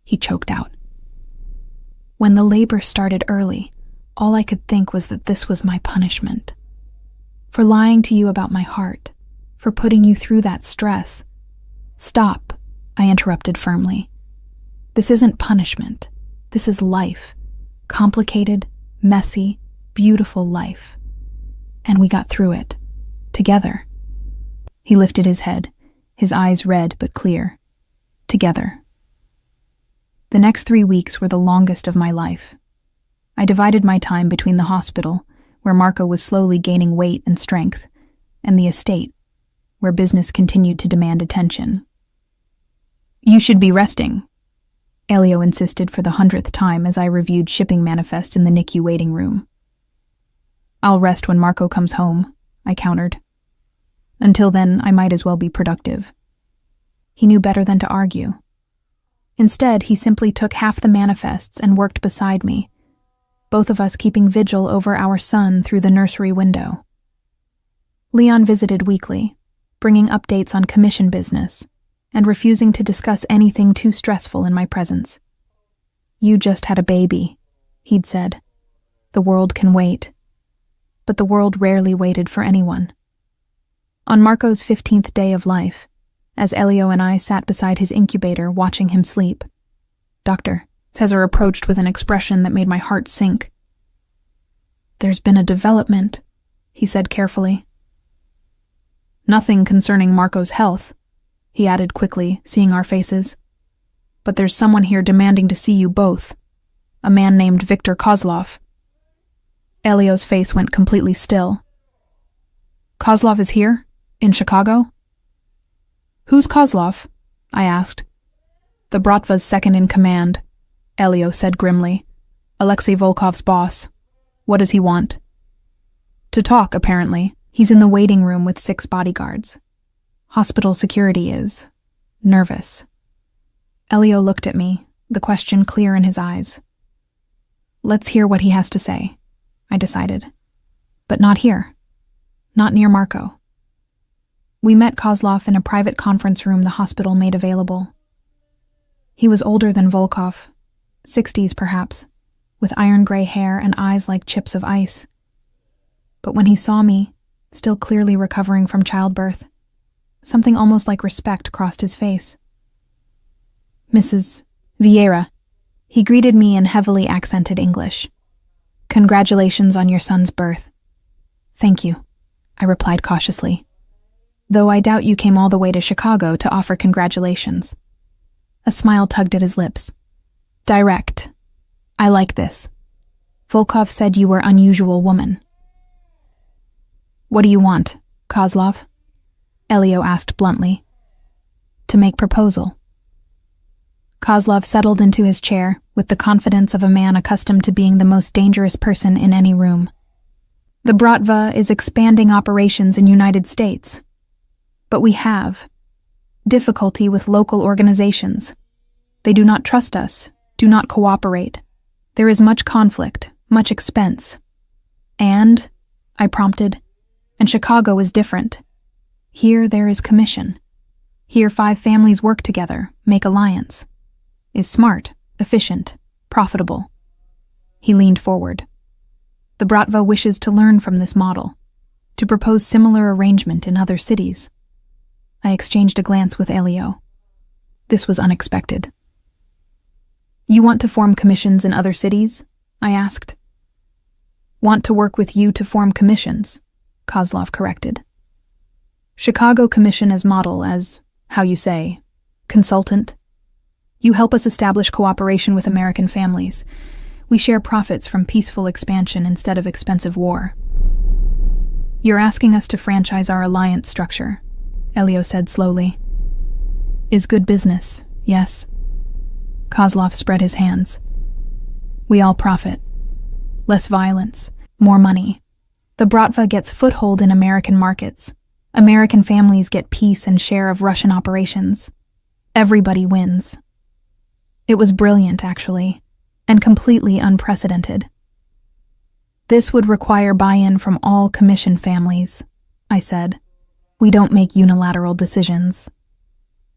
he choked out. When the labor started early, all I could think was that this was my punishment. For lying to you about my heart, for putting you through that stress. "Stop," I interrupted firmly. "This isn't punishment. This is life. Complicated, messy, beautiful life. And we got through it. Together." He lifted his head, his eyes red but clear. Together. The next 3 weeks were the longest of my life. I divided my time between the hospital, where Marco was slowly gaining weight and strength, and the estate, where business continued to demand attention. "You should be resting," Elio insisted for the 100th time as I reviewed shipping manifest in the NICU waiting room. "I'll rest when Marco comes home," I countered. "Until then, I might as well be productive." He knew better than to argue. Instead, he simply took half the manifests and worked beside me, both of us keeping vigil over our son through the nursery window. Leon visited weekly, bringing updates on commission business, and refusing to discuss anything too stressful in my presence. "You just had a baby," he'd said. "The world can wait." But the world rarely waited for anyone. On Marco's 15th day of life, as Elio and I sat beside his incubator watching him sleep, Dr. Cesar approached with an expression that made my heart sink. "There's been a development," he said carefully. "Nothing concerning Marco's health," he added quickly, seeing our faces. "But there's someone here demanding to see you both. A man named Victor Kozlov." Elio's face went completely still. "Kozlov is here? In Chicago?" "Who's Kozlov?" I asked. "The Bratva's second in command," Elio said grimly. "Alexei Volkov's boss. What does he want?" "To talk, apparently. He's in the waiting room with 6 bodyguards. Hospital security is nervous." Elio looked at me, the question clear in his eyes. "Let's hear what he has to say," I decided. "But not here. Not near Marco." We met Kozlov in a private conference room the hospital made available. He was older than Volkov, 60s perhaps, with iron-gray hair and eyes like chips of ice. But when he saw me, still clearly recovering from childbirth, something almost like respect crossed his face. "Mrs. Vieira," he greeted me in heavily accented English. "Congratulations on your son's birth." "Thank you," I replied cautiously. "Though I doubt you came all the way to Chicago to offer congratulations." A smile tugged at his lips. "Direct. I like this. Volkov said you were unusual woman." "What do you want, Kozlov?" Elio asked bluntly. "To make proposal." Kozlov settled into his chair with the confidence of a man accustomed to being the most dangerous person in any room. "The Bratva is expanding operations in United States. But we have difficulty with local organizations. They do not trust us, do not cooperate. There is much conflict, much expense. And," I prompted, "and Chicago is different. Here there is commission. Here 5 families work together, make alliance. Is smart, efficient, profitable." He leaned forward. "The Bratva wishes to learn from this model, to propose similar arrangement in other cities." I exchanged a glance with Elio. This was unexpected. "You want to form commissions in other cities?" I asked. "Want to work with you to form commissions," Kozlov corrected. "Chicago commission as model, as, how you say, consultant. You help us establish cooperation with American families. We share profits from peaceful expansion instead of expensive war." "You're asking us to franchise our alliance structure," Elio said slowly. "Is good business, yes." Kozlov spread his hands. "We all profit. Less violence, more money. The Bratva gets foothold in American markets. American families get piece and share of Russian operations. Everybody wins. It was brilliant, actually, and completely unprecedented. This would require buy-in from all commission families, I said. We don't make unilateral decisions.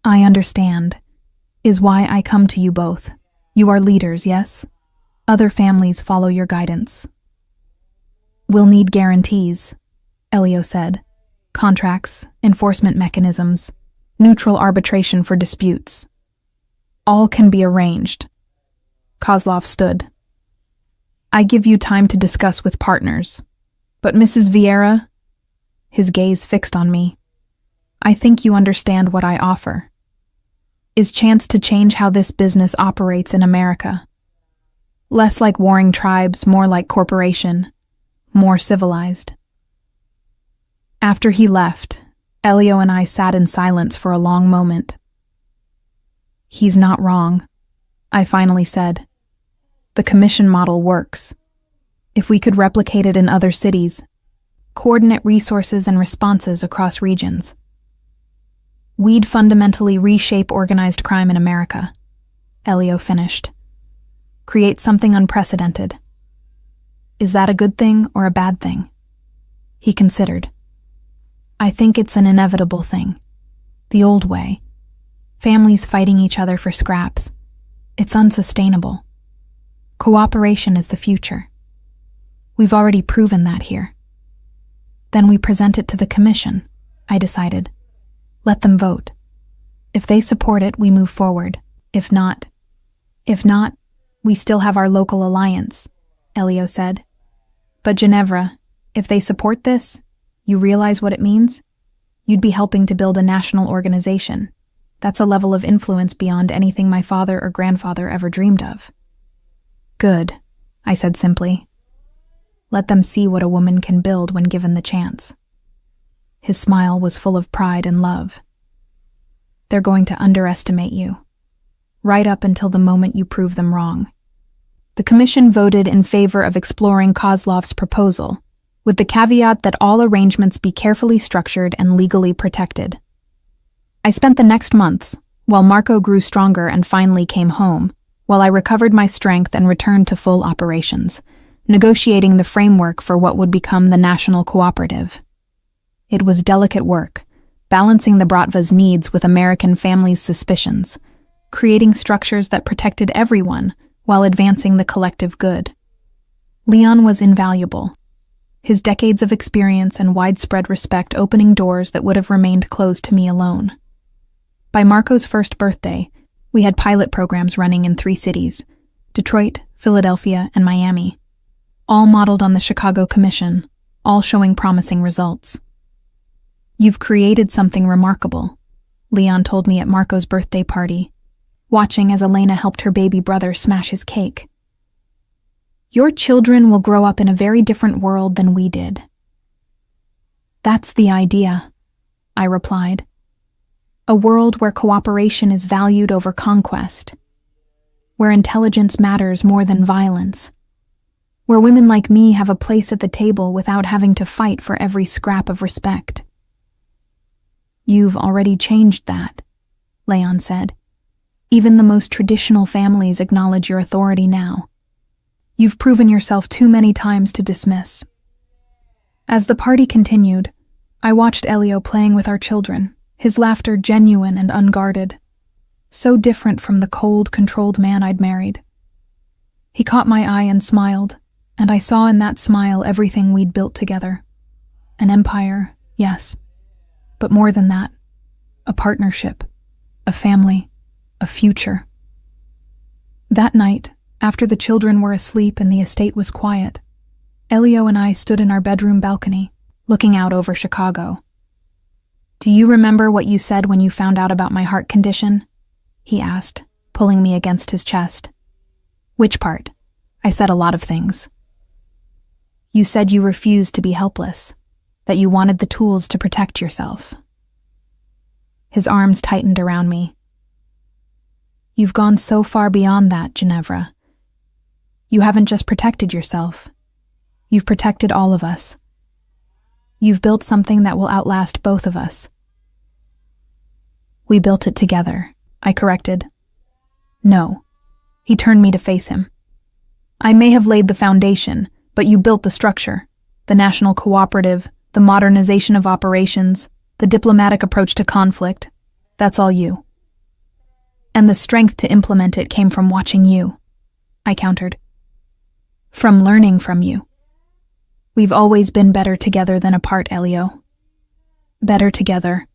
I understand. Is why I come to you both. You are leaders, yes? Other families follow your guidance. We'll need guarantees, Elio said. Contracts, enforcement mechanisms, neutral arbitration for disputes. All can be arranged. Kozlov stood. I give you time to discuss with partners. But Mrs. Vieira, his gaze fixed on me, I think you understand what I offer. Is chance to change how this business operates in America. Less like warring tribes, more like corporation, more civilized. After he left, Elio and I sat in silence for a long moment. He's not wrong, I finally said. The commission model works. If we could replicate it in other cities, coordinate resources and responses across regions, we'd fundamentally reshape organized crime in America, Elio finished. Create something unprecedented. Is that a good thing or a bad thing? He considered. I think it's an inevitable thing. The old way. Families fighting each other for scraps. It's unsustainable. Cooperation is the future. We've already proven that here. Then we present it to the commission, I decided. Let them vote. If they support it, we move forward. If not, we still have our local alliance, Elio said. But Ginevra, if they support this, you realize what it means? You'd be helping to build a national organization. That's a level of influence beyond anything my father or grandfather ever dreamed of. Good, I said simply. Let them see what a woman can build when given the chance. His smile was full of pride and love. They're going to underestimate you, right up until the moment you prove them wrong. The commission voted in favor of exploring Kozlov's proposal, with the caveat that all arrangements be carefully structured and legally protected. I spent the next months, while Marco grew stronger and finally came home, while I recovered my strength and returned to full operations, negotiating the framework for what would become the National Cooperative. It was delicate work, balancing the Bratva's needs with American families' suspicions, creating structures that protected everyone while advancing the collective good. Leon was invaluable, his decades of experience and widespread respect opening doors that would have remained closed to me alone. By Marco's first birthday, we had pilot programs running in 3 cities, Detroit, Philadelphia, and Miami, all modeled on the Chicago Commission, all showing promising results. You've created something remarkable, Leon told me at Marco's birthday party, watching as Elena helped her baby brother smash his cake. Your children will grow up in a very different world than we did. That's the idea, I replied. A world where cooperation is valued over conquest, where intelligence matters more than violence, where women like me have a place at the table without having to fight for every scrap of respect. You've already changed that, Leon said. Even the most traditional families acknowledge your authority now. You've proven yourself too many times to dismiss. As the party continued, I watched Elio playing with our children, his laughter genuine and unguarded, so different from the cold, controlled man I'd married. He caught my eye and smiled, and I saw in that smile everything we'd built together. An empire, yes, but more than that, a partnership, a family, a future. That night, after the children were asleep and the estate was quiet, Elio and I stood in our bedroom balcony, looking out over Chicago. Do you remember what you said when you found out about my heart condition? He asked, pulling me against his chest. Which part? I said a lot of things. You said you refused to be helpless, that you wanted the tools to protect yourself. His arms tightened around me. You've gone so far beyond that, Ginevra. You haven't just protected yourself. You've protected all of us. You've built something that will outlast both of us. We built it together, I corrected. No. He turned me to face him. I may have laid the foundation, but you built the structure. The national cooperative, the modernization of operations, the diplomatic approach to conflict. That's all you. And the strength to implement it came from watching you, I countered. From learning from you. We've always been better together than apart, Elio. Better together,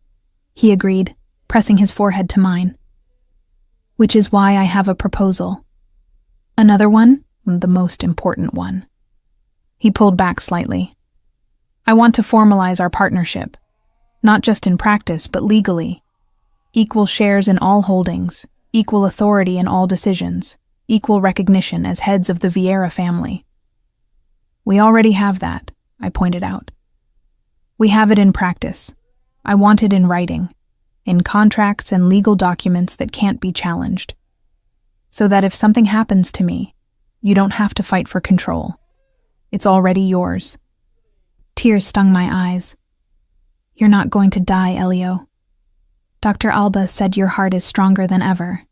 he agreed, pressing his forehead to mine. Which is why I have a proposal. Another one? The most important one. He pulled back slightly. I want to formalize our partnership. Not just in practice, but legally. Equal shares in all holdings, equal authority in all decisions, equal recognition as heads of the Vieira family. We already have that, I pointed out. We have it in practice. I want it in writing, in contracts and legal documents that can't be challenged. So that if something happens to me, you don't have to fight for control. It's already yours. Tears stung my eyes. You're not going to die, Elio. Dr. Alba said your heart is stronger than ever.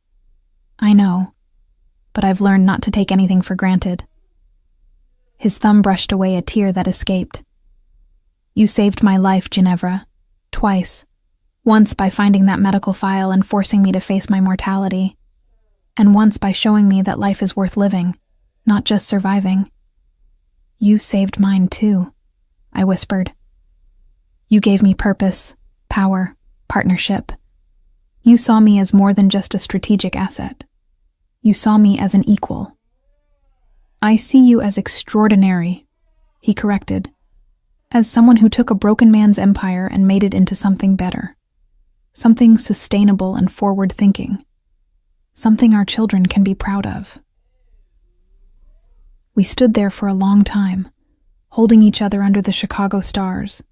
I know, but I've learned not to take anything for granted. His thumb brushed away a tear that escaped. You saved my life, Ginevra. Twice. Once by finding that medical file and forcing me to face my mortality. And once by showing me that life is worth living, not just surviving. You saved mine too, I whispered. You gave me purpose, power, partnership. You saw me as more than just a strategic asset. You saw me as an equal. I see you as extraordinary, he corrected, as someone who took a broken man's empire and made it into something better, something sustainable and forward-thinking, something our children can be proud of. We stood there for a long time, holding each other under the Chicago stars,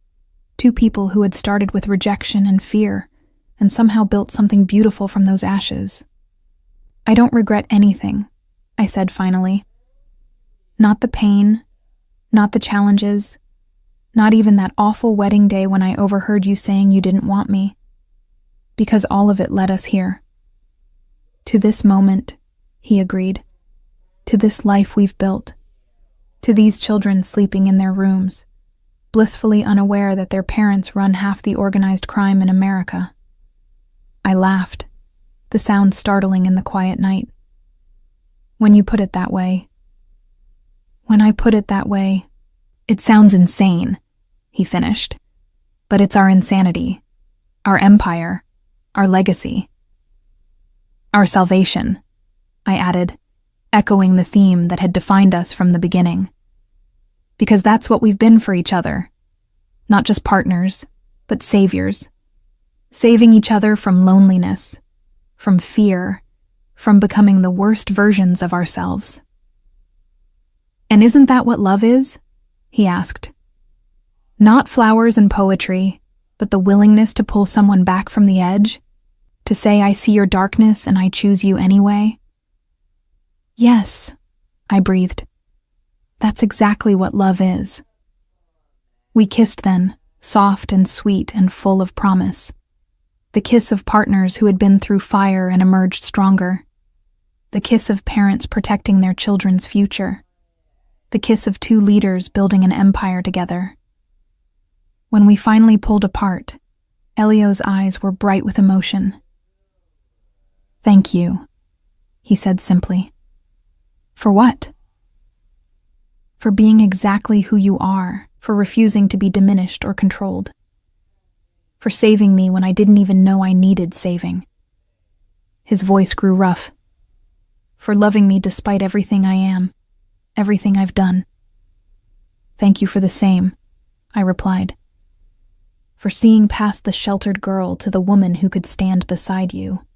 two people who had started with rejection and fear and somehow built something beautiful from those ashes. I don't regret anything, I said finally. Not the pain, not the challenges, not even that awful wedding day when I overheard you saying you didn't want me, because all of it led us here. To this moment, he agreed, to this life we've built, to these children sleeping in their rooms, blissfully unaware that their parents run half the organized crime in America. I laughed, the sound startling in the quiet night. When you put it that way, When I put it that way, it sounds insane, he finished. But it's our insanity, our empire, our legacy. Our salvation, I added, echoing the theme that had defined us from the beginning. Because that's what we've been for each other. Not just partners, but saviors. Saving each other from loneliness, from fear, from becoming the worst versions of ourselves. And isn't that what love is? He asked. Not flowers and poetry, but the willingness to pull someone back from the edge, to say I see your darkness and I choose you anyway. Yes, I breathed. That's exactly what love is. We kissed then, soft and sweet and full of promise. The kiss of partners who had been through fire and emerged stronger. The kiss of parents protecting their children's future. The kiss of two leaders building an empire together. When we finally pulled apart, Elio's eyes were bright with emotion. Thank you, he said simply. For what? For being exactly who you are, for refusing to be diminished or controlled. For saving me when I didn't even know I needed saving. His voice grew rough. For loving me despite everything I am, everything I've done. Thank you for the same, I replied. For seeing past the sheltered girl to the woman who could stand beside you.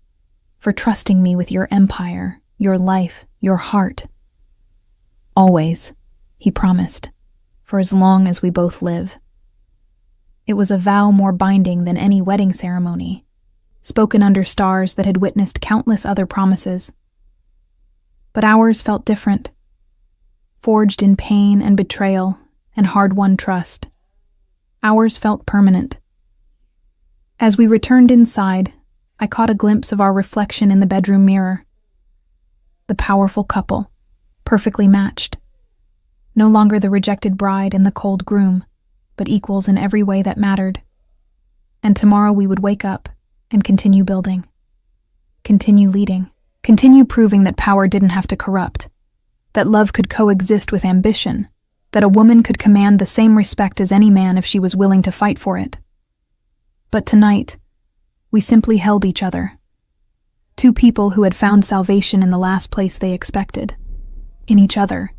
For trusting me with your empire, your life, your heart. Always, he promised, for as long as we both live. It was a vow more binding than any wedding ceremony, spoken under stars that had witnessed countless other promises. But ours felt different, forged in pain and betrayal and hard-won trust. Ours felt permanent. As we returned inside, I caught a glimpse of our reflection in the bedroom mirror. The powerful couple, perfectly matched. No longer the rejected bride and the cold groom, but equals in every way that mattered. And tomorrow we would wake up and continue building. Continue leading. Continue proving that power didn't have to corrupt. That love could coexist with ambition. That a woman could command the same respect as any man if she was willing to fight for it. But tonight, we simply held each other. Two people who had found salvation in the last place they expected. In each other.